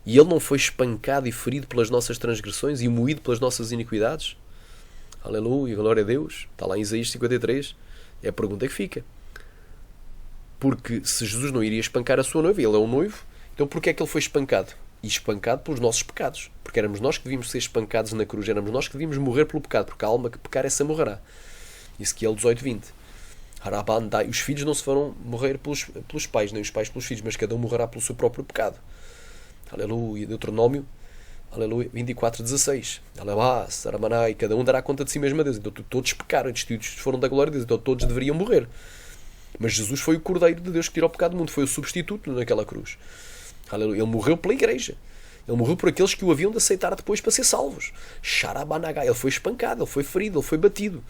E ele não foi espancado e ferido pelas nossas transgressões e moído pelas nossas iniquidades? Aleluia, glória a Deus. Está lá em Isaías 53. É a pergunta que fica. Porque se Jesus não iria espancar a sua noiva, ele é um noivo, então porquê é que ele foi espancado? E espancado pelos nossos pecados. Porque éramos nós que devíamos ser espancados na cruz. Éramos nós que devíamos morrer pelo pecado. Porque a alma que pecar, essa morrerá. Ezequiel 18:20. Os filhos não se farão morrer pelos pais, nem os pais pelos filhos, mas cada um morrerá pelo seu próprio pecado. Aleluia. Deuteronômio, aleluia, 24:16. Aleluia, Saramanai, cada um dará conta de si mesmo a Deus. Então todos pecaram, destituídos foram da glória de Deus, então todos deveriam morrer. Mas Jesus foi o Cordeiro de Deus que tirou o pecado do mundo, foi o substituto naquela cruz. Aleluia. Ele morreu pela igreja. Ele morreu por aqueles que o haviam de aceitar depois para ser salvos. Sharabanagai. Ele foi espancado, ele foi ferido, ele foi batido.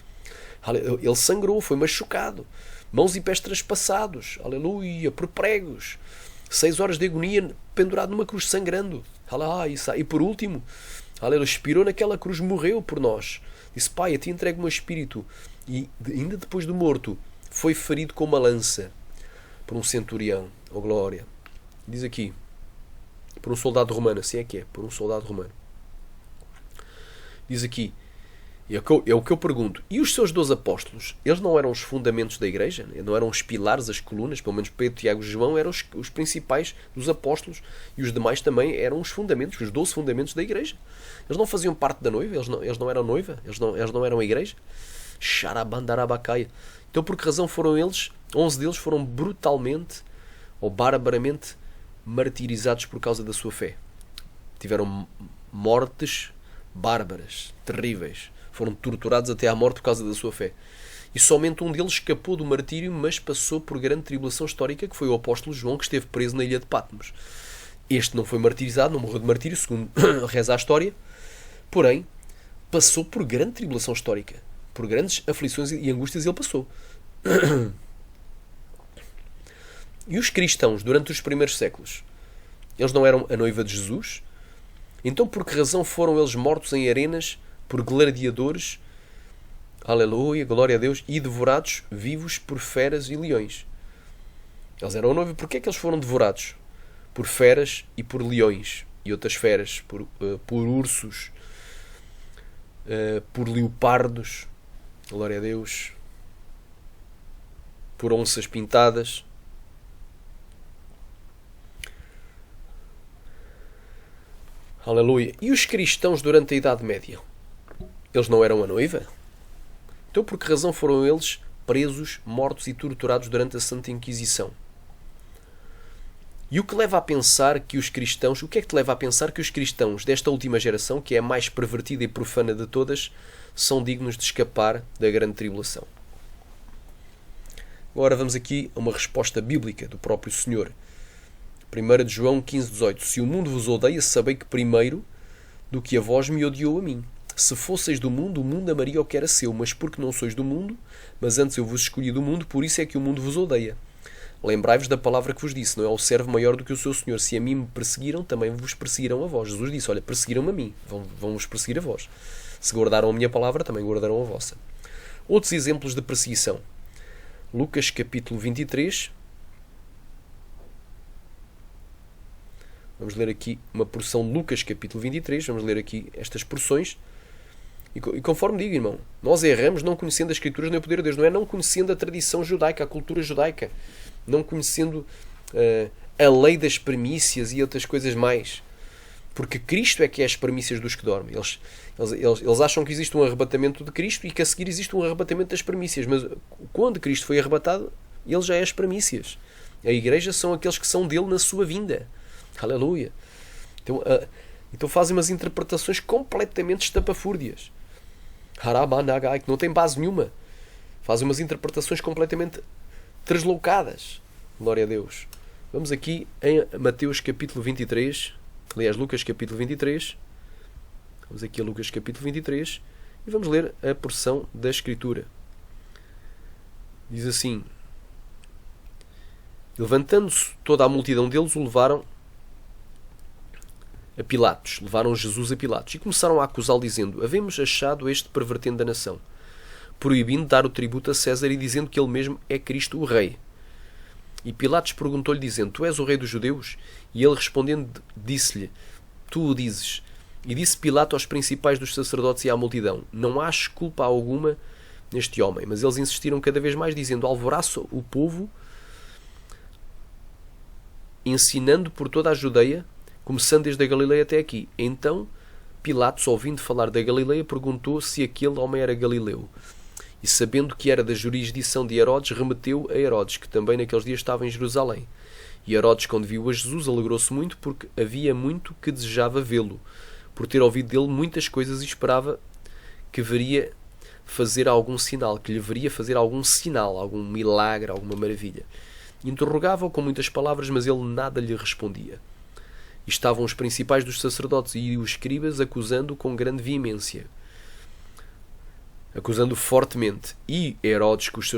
Ele sangrou, foi machucado, mãos e pés traspassados, aleluia, por pregos, 6 horas de agonia pendurado numa cruz, sangrando, e por último, aleluia, expirou naquela cruz, morreu por nós, disse, Pai, a ti entrego o meu espírito, e ainda depois do morto, foi ferido com uma lança, por um centurião, oh glória, diz aqui, por um soldado romano, assim é que é, por um soldado romano, diz aqui, é o que eu pergunto. E os seus 12 apóstolos? Eles não eram os fundamentos da igreja? Não eram os pilares, as colunas? Pelo menos Pedro, Tiago e João eram os principais dos apóstolos. E os demais também eram os fundamentos, os 12 fundamentos da igreja. Eles não faziam parte da noiva? Eles não eram noiva? Eles não eram a igreja? Xarabandarabacaia. Então por que razão foram eles? 11 deles foram brutalmente ou barbaramente martirizados por causa da sua fé. Tiveram mortes bárbaras, terríveis. Foram torturados até à morte por causa da sua fé. E somente um deles escapou do martírio, mas passou por grande tribulação histórica, que foi o apóstolo João, que esteve preso na ilha de Patmos. Este não foi martirizado, não morreu de martírio, segundo reza a história, porém, passou por grande tribulação histórica. Por grandes aflições e angústias ele passou. E os cristãos, durante os primeiros séculos, eles não eram a noiva de Jesus? Então por que razão foram eles mortos em arenas por gladiadores, aleluia, glória a Deus, e devorados vivos por feras e leões? Eles eram noivos, porquê é que eles foram devorados? Por feras e por leões, e outras feras, por ursos, por leopardos, glória a Deus, por onças pintadas. Aleluia. E os cristãos durante a Idade Média? Eles não eram a noiva? Então por que razão foram eles presos, mortos e torturados durante a Santa Inquisição? E o que leva a pensar que os cristãos... O que é que te leva a pensar que os cristãos desta última geração, que é a mais pervertida e profana de todas, são dignos de escapar da grande tribulação? Agora vamos aqui a uma resposta bíblica do próprio Senhor. 1 de João 15:18. Se o mundo vos odeia, sabei que primeiro do que a vós me odiou a mim. Se fosseis do mundo, o mundo amaria o que era seu, mas porque não sois do mundo, mas antes eu vos escolhi do mundo, por isso é que o mundo vos odeia. Lembrai-vos da palavra que vos disse, não é o servo maior do que o seu Senhor. Se a mim me perseguiram, também vos perseguirão a vós. Jesus disse, olha, perseguiram-me a mim, vão-vos perseguir a vós. Se guardaram a minha palavra, também guardarão a vossa. Outros exemplos de perseguição. Lucas capítulo 23. Vamos ler aqui uma porção de Lucas capítulo 23. Vamos ler aqui estas porções. E conforme digo, irmão, nós erramos não conhecendo as Escrituras nem o poder de Deus. Não é não conhecendo a tradição judaica, a cultura judaica. Não conhecendo a lei das primícias e outras coisas mais. Porque Cristo é que é as primícias dos que dormem. Eles acham que existe um arrebatamento de Cristo e que a seguir existe um arrebatamento das primícias. Mas quando Cristo foi arrebatado, ele já é as primícias. A igreja são aqueles que são dele na sua vinda. Aleluia. Então fazem umas interpretações completamente estapafúrdias. Harabanagai, que não tem base nenhuma. Fazem umas interpretações completamente tresloucadas. Glória a Deus. Vamos aqui em Mateus capítulo 23. Aliás, Lucas capítulo 23. Vamos aqui a Lucas capítulo 23. E vamos ler a porção da Escritura. Diz assim. Levantando-se toda a multidão deles, o levaram a Pilatos. Levaram Jesus a Pilatos. E começaram a acusá-lo, dizendo, havemos achado este pervertendo a nação, proibindo dar o tributo a César e dizendo que ele mesmo é Cristo o Rei. E Pilatos perguntou-lhe, dizendo, tu és o Rei dos Judeus? E ele respondendo, disse-lhe, tu o dizes. E disse Pilato aos principais dos sacerdotes e à multidão, não acho culpa alguma neste homem. Mas eles insistiram cada vez mais, dizendo, alvoroça o povo, ensinando por toda a Judeia, começando desde a Galileia até aqui. Então Pilatos, ouvindo falar da Galileia, perguntou se aquele homem era galileu. E sabendo que era da jurisdição de Herodes, remeteu a Herodes, que também naqueles dias estava em Jerusalém. E Herodes, quando viu a Jesus, alegrou-se muito, porque havia muito que desejava vê-lo, por ter ouvido dele muitas coisas e esperava que veria fazer algum sinal, que lhe veria fazer algum sinal, algum milagre, alguma maravilha. Interrogava-o com muitas palavras, mas ele nada lhe respondia. E estavam os principais dos sacerdotes e os escribas acusando-o com grande veemência, acusando-o fortemente. E Herodes, com os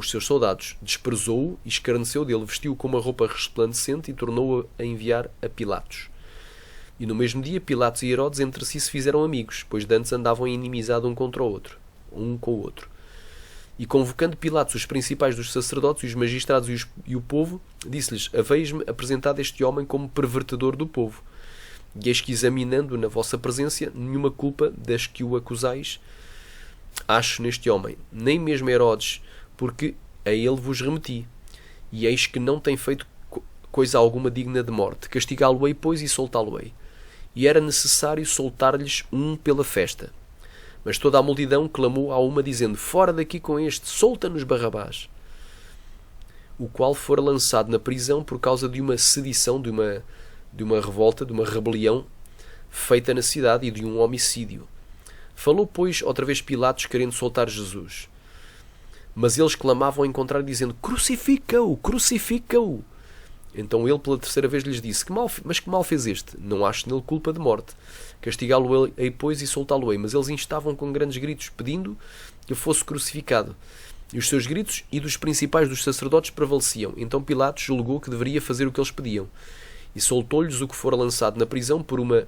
seus soldados, desprezou-o e escarneceu dele, vestiu-o com uma roupa resplandecente e tornou-o a enviar a Pilatos. E no mesmo dia Pilatos e Herodes entre si se fizeram amigos, pois dantes andavam em inimizade um com o outro. E convocando Pilatos os principais dos sacerdotes, os magistrados e o povo, disse-lhes, haveis-me apresentado este homem como pervertedor do povo. E eis que, examinando na vossa presença, nenhuma culpa das que o acusais acho neste homem, nem mesmo Herodes, porque a ele vos remeti. E eis que não tem feito coisa alguma digna de morte. Castigá-lo-ei, pois, e soltá-lo-ei. E era necessário soltar-lhes um pela festa. Mas toda a multidão clamou a uma, dizendo, fora daqui com este, solta-nos Barrabás. O qual fora lançado na prisão por causa de uma sedição, de uma revolta, de uma rebelião feita na cidade e de um homicídio. Falou, pois, outra vez Pilatos, querendo soltar Jesus. Mas eles clamavam em contrário, dizendo, crucifica-o, crucifica-o. Então ele pela terceira vez lhes disse, mas que mal fez este? Não acho nele culpa de morte. Castigá-lo-ei, pois, e soltá-lo-ei. Mas eles instavam com grandes gritos, pedindo que fosse crucificado. E os seus gritos e dos principais dos sacerdotes prevaleciam. Então Pilatos julgou que deveria fazer o que eles pediam. E soltou-lhes o que fora lançado na prisão por uma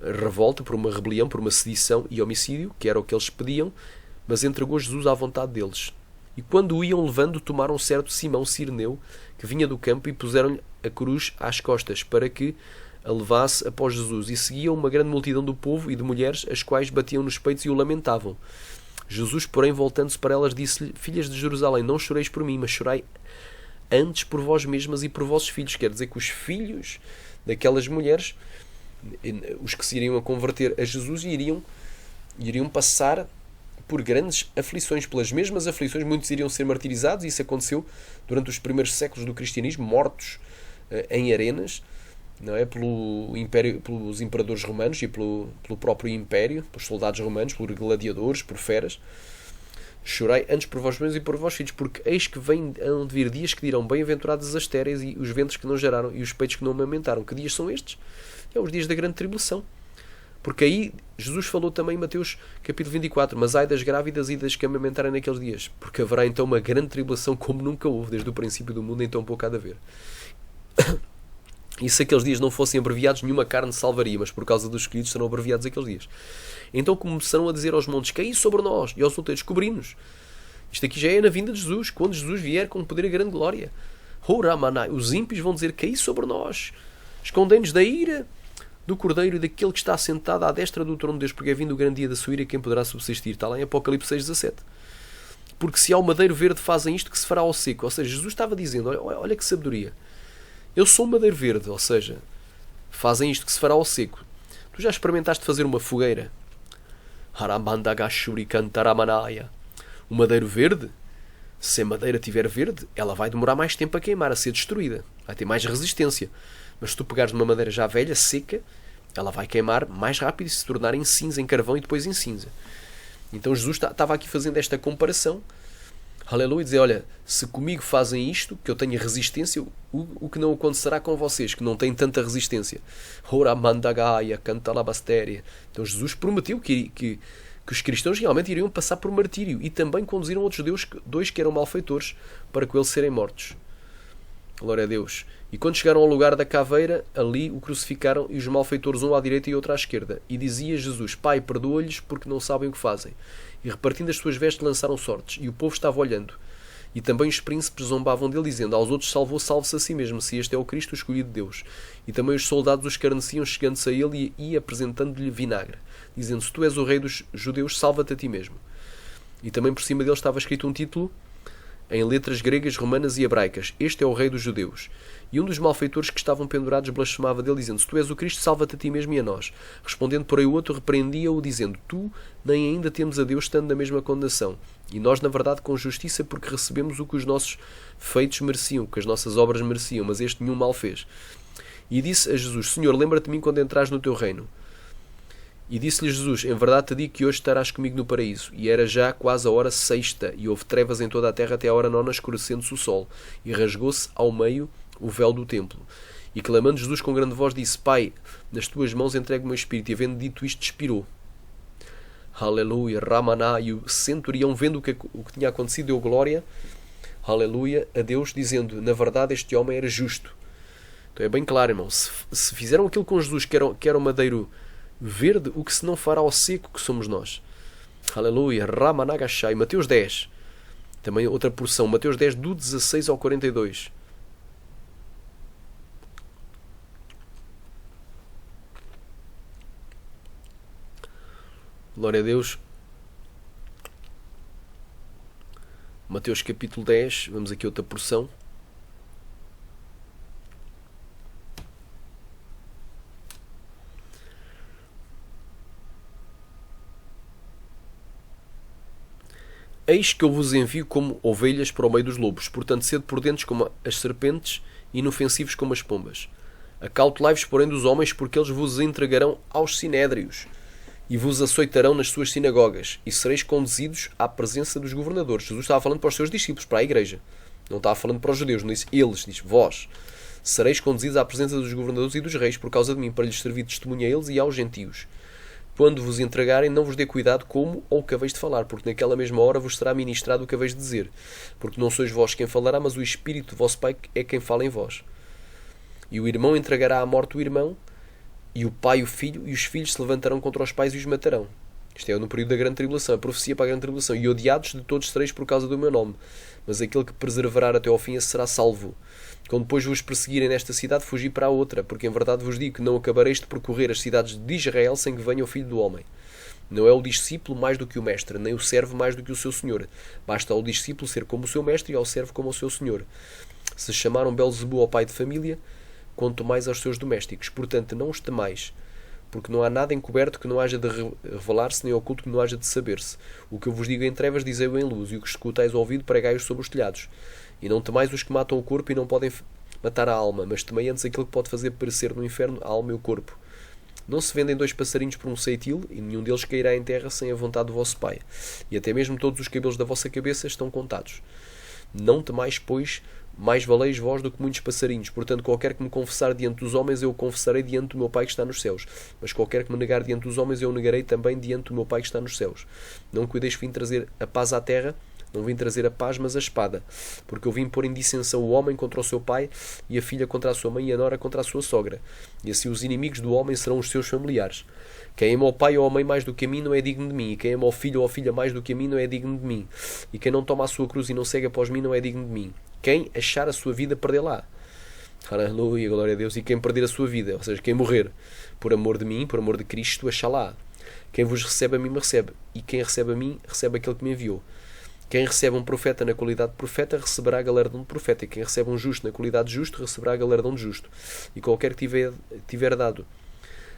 revolta, por uma rebelião, por uma sedição e homicídio, que era o que eles pediam, mas entregou Jesus à vontade deles. E quando o iam levando, tomaram certo Simão Cireneu, que vinha do campo, e puseram-lhe a cruz às costas, para que a levasse após Jesus. E seguiam uma grande multidão do povo e de mulheres, as quais batiam nos peitos e o lamentavam. Jesus, porém, voltando-se para elas, disse-lhe, filhas de Jerusalém, não choreis por mim, mas chorai antes por vós mesmas e por vossos filhos. Quer dizer que os filhos daquelas mulheres, os que se iriam a converter a Jesus e iriam passar por grandes aflições, pelas mesmas aflições. Muitos iriam ser martirizados, e isso aconteceu durante os primeiros séculos do cristianismo, mortos em arenas, não é? Pelos imperadores romanos e pelo próprio império, pelos soldados romanos, por gladiadores, por feras. Chorai antes por vós mesmos e por vós filhos, porque eis que hão de vir dias que dirão: bem-aventuradas as estéreis e os ventres que não geraram e os peitos que não amamentaram. Que dias são estes? É os dias da grande tribulação. Porque aí Jesus falou também em Mateus capítulo 24: mas ai das grávidas e das que amamentarem naqueles dias, porque haverá então uma grande tribulação como nunca houve desde o princípio do mundo, então pouco há de haver. E se aqueles dias não fossem abreviados, nenhuma carne salvaria, mas por causa dos escolhidos serão abreviados aqueles dias. Então começaram a dizer aos montes: caí sobre nós, e aos outeiros: cobri-nos. Isto aqui já é na vinda de Jesus, quando Jesus vier com poder e grande glória. Os ímpios vão dizer: caí sobre nós, escondei-nos da ira do Cordeiro e daquele que está sentado à destra do trono de Deus, porque é vindo o grande dia da sua ira, quem poderá subsistir. Está lá em Apocalipse 6,17. Porque se ao madeiro verde fazem isto, que se fará ao seco. Ou seja, Jesus estava dizendo: olha que sabedoria. Eu sou um madeiro verde, ou seja, fazem isto que se fará ao seco. Tu já experimentaste fazer uma fogueira? O madeiro verde, se a madeira estiver verde, ela vai demorar mais tempo a queimar, a ser destruída. Vai ter mais resistência. Mas se tu pegares uma madeira já velha, seca, ela vai queimar mais rápido e se tornar em cinza, em carvão e depois em cinza. Então Jesus estava aqui fazendo esta comparação. Aleluia, dizer: olha, se comigo fazem isto, que eu tenho resistência, o que não acontecerá com vocês, que não têm tanta resistência? Então Jesus prometeu que os cristãos realmente iriam passar por martírio, e também conduziram outros dois que eram malfeitores para com eles serem mortos. Glória a Deus. E quando chegaram ao lugar da caveira, ali o crucificaram, e os malfeitores, um à direita e outro à esquerda. E dizia Jesus: Pai, perdoa-lhes, porque não sabem o que fazem. E repartindo as suas vestes, lançaram sortes. E o povo estava olhando. E também os príncipes zombavam dele, dizendo: aos outros salvou, salve-se a si mesmo, se este é o Cristo, o escolhido de Deus. E também os soldados o escarneciam, chegando-se a ele e apresentando-lhe vinagre, dizendo: se tu és o rei dos judeus, salva-te a ti mesmo. E também por cima dele estava escrito um título em letras gregas, romanas e hebraicas: este é o rei dos judeus. E um dos malfeitores que estavam pendurados blasfemava dele, dizendo: se tu és o Cristo, salva-te a ti mesmo e a nós. Respondendo, porém, o outro repreendia-o, dizendo: tu nem ainda temos a Deus, estando na mesma condenação. E nós, na verdade, com justiça, porque recebemos o que os nossos feitos mereciam, o que as nossas obras mereciam, mas este nenhum mal fez. E disse a Jesus: Senhor, lembra-te de mim quando entrares no teu reino. E disse-lhe Jesus: em verdade te digo que hoje estarás comigo no paraíso. E era já quase a hora sexta, e houve trevas em toda a terra até a hora nona, escurecendo-se o sol. E rasgou-se ao meio o véu do templo. E clamando Jesus com grande voz, disse: Pai, nas tuas mãos entrego o meu espírito. E havendo dito isto, expirou. Aleluia, Ramaná. E o centurião, vendo o que tinha acontecido, deu glória, aleluia, a Deus, dizendo: na verdade este homem era justo. Então é bem claro, irmão, se fizeram aquilo com Jesus, que era o madeiro verde, o que se não fará ao seco, que somos nós? Aleluia, Ramanagashai. Mateus 10, também outra porção, Mateus 10, do 16 ao 42. Glória a Deus. Mateus capítulo 10, vamos aqui outra porção. Eis que eu vos envio como ovelhas para o meio dos lobos, portanto sede prudentes como as serpentes e inofensivos como as pombas. Acautelai-vos, porém, dos homens, porque eles vos entregarão aos sinédrios e vos açoitarão nas suas sinagogas, e sereis conduzidos à presença dos governadores. Jesus estava falando para os seus discípulos, para a igreja. Não estava falando para os judeus, não disse eles, disse vós. Sereis conduzidos à presença dos governadores e dos reis por causa de mim, para lhes servir de testemunha a eles e aos gentios. Quando vos entregarem, não vos dê cuidado como ou que haveis de falar, porque naquela mesma hora vos será ministrado o que haveis de dizer. Porque não sois vós quem falará, mas o Espírito do vosso Pai é quem fala em vós. E o irmão entregará à morte o irmão, e o pai o filho, e os filhos se levantarão contra os pais e os matarão. Isto é no período da grande tribulação, a profecia para a grande tribulação. E odiados de todos sereis por causa do meu nome. Mas aquele que perseverar até ao fim, esse será salvo. Quando depois vos perseguirem nesta cidade, fugi para a outra, porque em verdade vos digo que não acabareis de percorrer as cidades de Israel sem que venha o Filho do Homem. Não é o discípulo mais do que o mestre, nem o servo mais do que o seu senhor. Basta ao discípulo ser como o seu mestre e ao servo como o seu senhor. Se chamaram Belzebu ao pai de família, quanto mais aos seus domésticos. Portanto, não os temais, porque não há nada encoberto que não haja de revelar-se, nem oculto que não haja de saber-se. O que eu vos digo em trevas, dizei-o em luz, e o que escutais ao ouvido, pregai-o sobre os telhados. E não temais os que matam o corpo e não podem matar a alma, mas temei antes aquilo que pode fazer perecer no inferno a alma e o corpo. Não se vendem 2 passarinhos por um ceitil, e nenhum deles cairá em terra sem a vontade do vosso Pai. E até mesmo todos os cabelos da vossa cabeça estão contados. Não temais, pois, mais valeis vós do que muitos passarinhos. Portanto, qualquer que me confessar diante dos homens, eu o confessarei diante do meu Pai que está nos céus. Mas qualquer que me negar diante dos homens, eu o negarei também diante do meu Pai que está nos céus. Não cuideis que vim trazer a paz à terra. Não vim trazer a paz, mas a espada. Porque eu vim pôr em dissensão o homem contra o seu pai, e a filha contra a sua mãe, e a nora contra a sua sogra. E assim os inimigos do homem serão os seus familiares. Quem ama ao pai ou à mãe mais do que a mim não é digno de mim. E quem ama ao filho ou à filha mais do que a mim não é digno de mim. E quem não toma a sua cruz e não segue após mim não é digno de mim. Quem achar a sua vida, perdê-la. Aleluia, glória a Deus. E quem perder a sua vida, ou seja, quem morrer por amor de mim, por amor de Cristo, achá-la. Quem vos recebe a mim me recebe. E quem recebe a mim, recebe aquele que me enviou. Quem recebe um profeta na qualidade de profeta, receberá galardão de profeta. E quem recebe um justo na qualidade de justo, receberá galardão de justo. E qualquer que tiver dado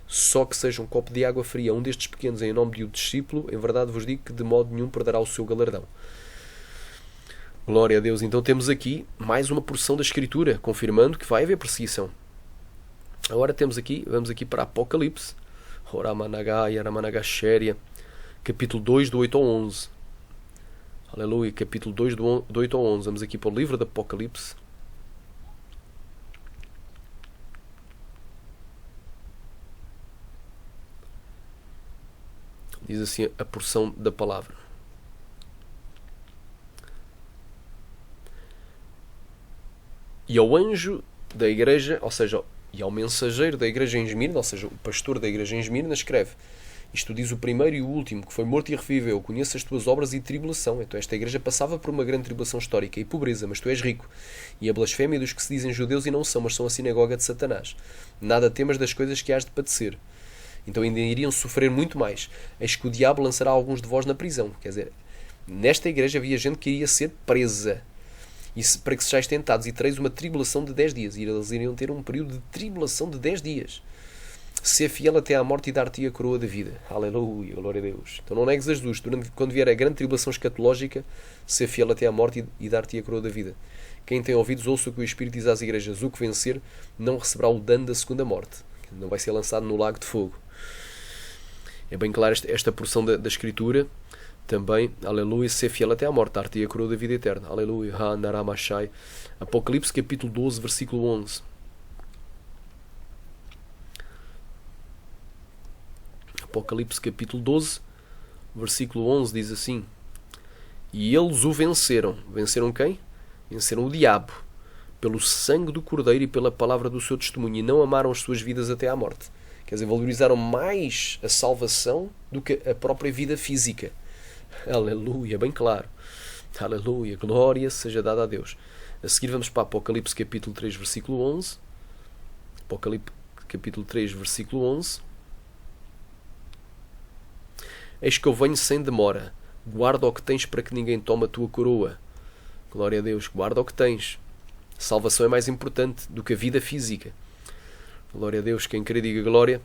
só que seja um copo de água fria a um destes pequenos em nome de um discípulo, em verdade vos digo que de modo nenhum perderá o seu galardão. Glória a Deus. Então temos aqui mais uma porção da Escritura, confirmando que vai haver perseguição. Agora vamos aqui para Apocalipse, capítulo 2, do 8 ao 11. Aleluia, capítulo 2, do 8 ao 11. Vamos aqui para o livro do Apocalipse. Diz assim a porção da palavra. E ao anjo da igreja, ou seja, e ao mensageiro da igreja em Esmirna, ou seja, o pastor da igreja em Esmirna, escreve: isto diz o primeiro e o último, que foi morto e reviveu. Conheço as tuas obras e tribulação. Então esta igreja passava por uma grande tribulação histórica e pobreza, mas tu és rico. E a blasfémia dos que se dizem judeus e não são, mas são a sinagoga de Satanás. Nada temas das coisas que hás de padecer. Então ainda iriam sofrer muito mais. Eis que o diabo lançará alguns de vós na prisão. Quer dizer, nesta igreja havia gente que iria ser presa. E para que sejais tentados, e tereis uma tribulação de 10 dias. E eles iriam ter um período de tribulação de 10 dias. Ser fiel até à morte e dar-te a coroa da vida. Aleluia, glória a Deus. Então não negues a Jesus. Quando vier a grande tribulação escatológica, ser fiel até à morte e dar-te a coroa da vida. Quem tem ouvidos, ouça o que o Espírito diz às igrejas. O que vencer não receberá o dano da segunda morte. Não vai ser lançado no lago de fogo. É bem claro esta porção da Escritura. Também, aleluia, ser fiel até à morte, dar-te a coroa da vida eterna. Aleluia. Apocalipse capítulo 12, versículo 11. Apocalipse capítulo 12, versículo 11 diz assim: e eles o venceram. Venceram quem? Venceram o diabo, pelo sangue do Cordeiro e pela palavra do seu testemunho, e não amaram as suas vidas até à morte. Quer dizer, valorizaram mais a salvação do que a própria vida física. Aleluia, bem claro. Aleluia, glória seja dada a Deus. A seguir vamos para Apocalipse capítulo 3, versículo 11. Apocalipse capítulo 3, versículo 11. Eis que eu venho sem demora. Guarda o que tens para que ninguém tome a tua coroa. Glória a Deus, guarda o que tens. Salvação é mais importante do que a vida física. Glória a Deus, quem quer diga glória.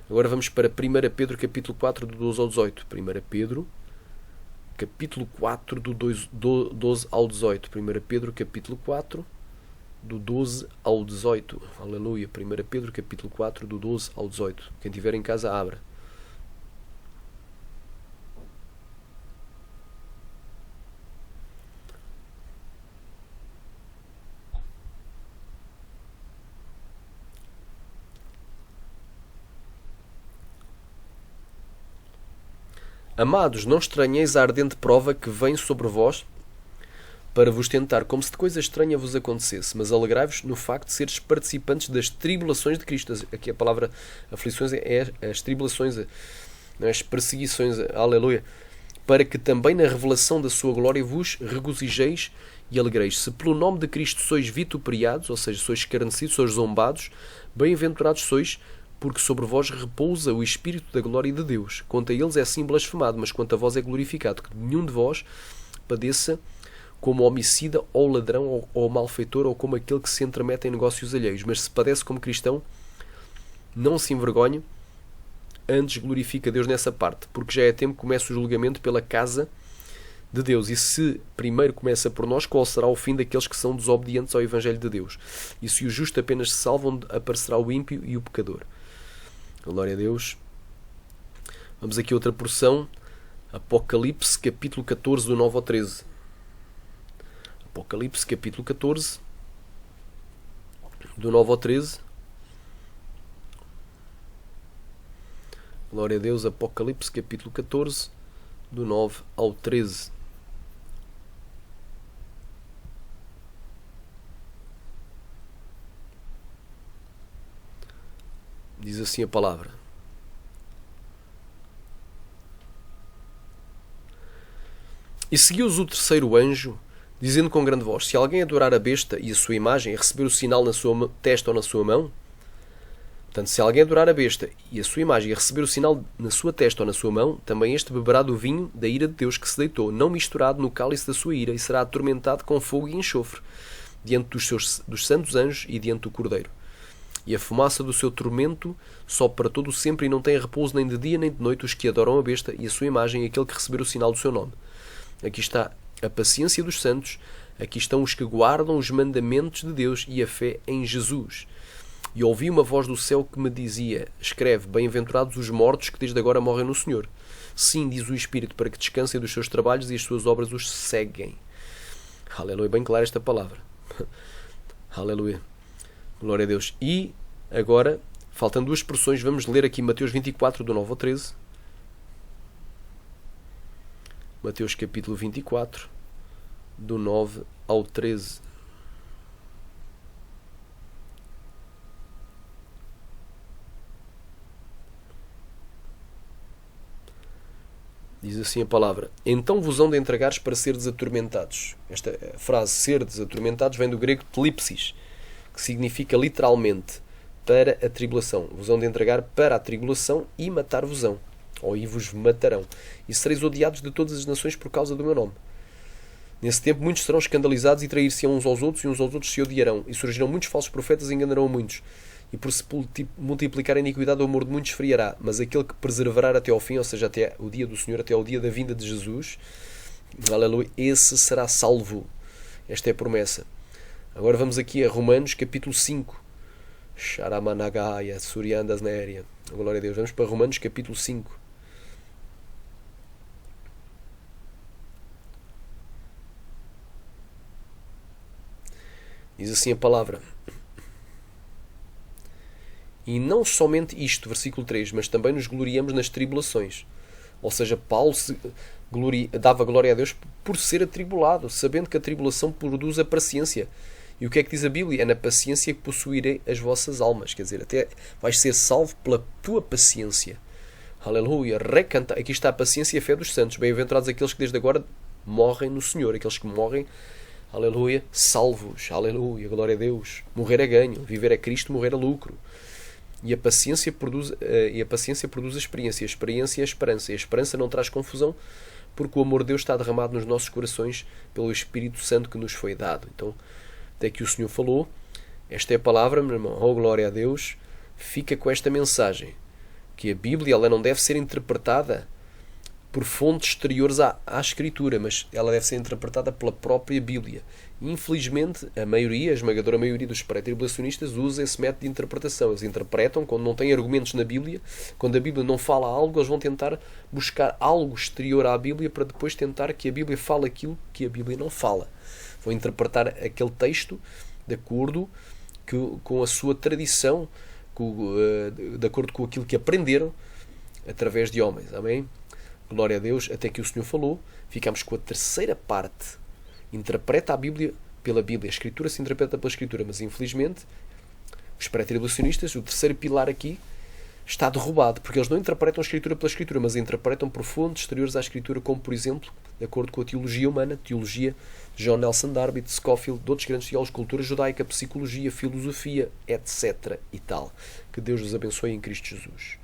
Agora vamos para 1 Pedro capítulo 4, do 12 ao 18. 1 Pedro capítulo 4, do 12 ao 18. 1 Pedro capítulo 4, do 12 ao 18. Aleluia. 1 Pedro capítulo 4, do 12 ao 18. Quem tiver em casa, abra. Amados, não estranheis a ardente prova que vem sobre vós para vos tentar, como se de coisa estranha vos acontecesse, mas alegrai-vos no facto de seres participantes das tribulações de Cristo. Aqui a palavra aflições é as tribulações, as perseguições, aleluia, para que também na revelação da sua glória vos regozijeis e alegreis. Se pelo nome de Cristo sois vituperiados, ou seja, sois escarnecidos, sois zombados, bem-aventurados sois, porque sobre vós repousa o Espírito da glória de Deus. Quanto a eles é assim blasfemado, mas quanto a vós é glorificado, que nenhum de vós padeça como homicida, ou ladrão, ou malfeitor, ou como aquele que se entremete em negócios alheios. Mas se padece como cristão, não se envergonhe, antes glorifica Deus nessa parte, porque já é tempo que começa o julgamento pela casa de Deus. E se primeiro começa por nós, qual será o fim daqueles que são desobedientes ao Evangelho de Deus? E se o justo apenas se salva, onde aparecerá o ímpio e o pecador? Glória a Deus. Vamos aqui a outra porção. Apocalipse, capítulo 14, do 9 ao 13. Apocalipse, capítulo 14, do 9 ao 13. Glória a Deus. Apocalipse, capítulo 14, do 9 ao 13. Diz assim a palavra: E seguiu-os o terceiro anjo, dizendo com grande voz: Se alguém adorar a besta e a sua imagem, e receber o sinal na sua testa ou na sua mão, portanto, se alguém adorar a besta e a sua imagem, e receber o sinal na sua testa ou na sua mão, também este beberá do vinho da ira de Deus que se deitou, não misturado no cálice da sua ira, e será atormentado com fogo e enxofre, diante dos santos anjos e diante do Cordeiro. E a fumaça do seu tormento sobe para todo o sempre, e não tem repouso nem de dia nem de noite os que adoram a besta e a sua imagem, e aquele que receber o sinal do seu nome. Aqui está a paciência dos santos, aqui estão os que guardam os mandamentos de Deus e a fé em Jesus. E ouvi uma voz do céu que me dizia: Escreve, bem-aventurados os mortos que desde agora morrem no Senhor. Sim, diz o Espírito, para que descansem dos seus trabalhos e as suas obras os seguem. Aleluia, bem clara esta palavra. Aleluia. Glória a Deus. E agora, faltam duas porções, vamos ler aqui Mateus 24, do 9 ao 13. Mateus capítulo 24, do 9 ao 13. Diz assim a palavra: Então vos hão de entregares para seres atormentados. Esta frase, seres atormentados, vem do grego telipsis, que significa literalmente para a tribulação. Vos hão de entregar para a tribulação e matar-vos-ão, ou e vos matarão. E sereis odiados de todas as nações por causa do meu nome. Nesse tempo muitos serão escandalizados e trair-se-ão uns aos outros, e uns aos outros se odiarão. E surgirão muitos falsos profetas e enganarão a muitos. E por se multiplicar a iniquidade, o amor de muitos esfriará. Mas aquele que perseverar até ao fim, ou seja, até o dia do Senhor, até ao dia da vinda de Jesus, aleluia, esse será salvo. Esta é a promessa. Agora vamos aqui a Romanos capítulo 5. Sharamanagaya, Suryandas Néria. Glória a Deus. Vamos para Romanos capítulo 5. Diz assim a palavra: E não somente isto, versículo 3, mas também nos gloriamos nas tribulações. Ou seja, Paulo dava glória a Deus por ser atribulado, sabendo que a tribulação produz a paciência. E o que é que diz a Bíblia? É na paciência que possuirei as vossas almas. Quer dizer, até vais ser salvo pela tua paciência. Aleluia. Recanta. Aqui está a paciência e a fé dos santos. Bem-aventurados aqueles que desde agora morrem no Senhor. Aqueles que morrem, aleluia, salvos. Aleluia. Glória a Deus. Morrer é ganho. Viver é Cristo, morrer é lucro. E a paciência produz a experiência. A experiência é a esperança. E a esperança não traz confusão, porque o amor de Deus está derramado nos nossos corações pelo Espírito Santo que nos foi dado. Então, até que o Senhor falou, esta é a palavra, meu irmão. Oh, glória a Deus. Fica com esta mensagem, que a Bíblia ela não deve ser interpretada por fontes exteriores à Escritura, mas ela deve ser interpretada pela própria Bíblia. Infelizmente, a esmagadora maioria dos pré-tribulacionistas usa esse método de interpretação. Eles interpretam quando não têm argumentos na Bíblia. Quando a Bíblia não fala algo, eles vão tentar buscar algo exterior à Bíblia para depois tentar que a Bíblia fale aquilo que a Bíblia não fala. Vão interpretar aquele texto de acordo com a sua tradição, de acordo com aquilo que aprenderam através de homens. Amém? Glória a Deus. Até que o Senhor falou, ficamos com a terceira parte. Interpreta a Bíblia pela Bíblia. A Escritura se interpreta pela Escritura, mas infelizmente os pré-tribulacionistas, o terceiro pilar aqui, está derrubado, porque eles não interpretam a Escritura pela Escritura, mas interpretam por fontes exteriores à Escritura, como por exemplo, de acordo com a teologia humana, teologia de John Nelson Darby, de Scofield, de outros grandes teólogos, cultura judaica, psicologia, filosofia, etc. e tal. Que Deus os abençoe em Cristo Jesus.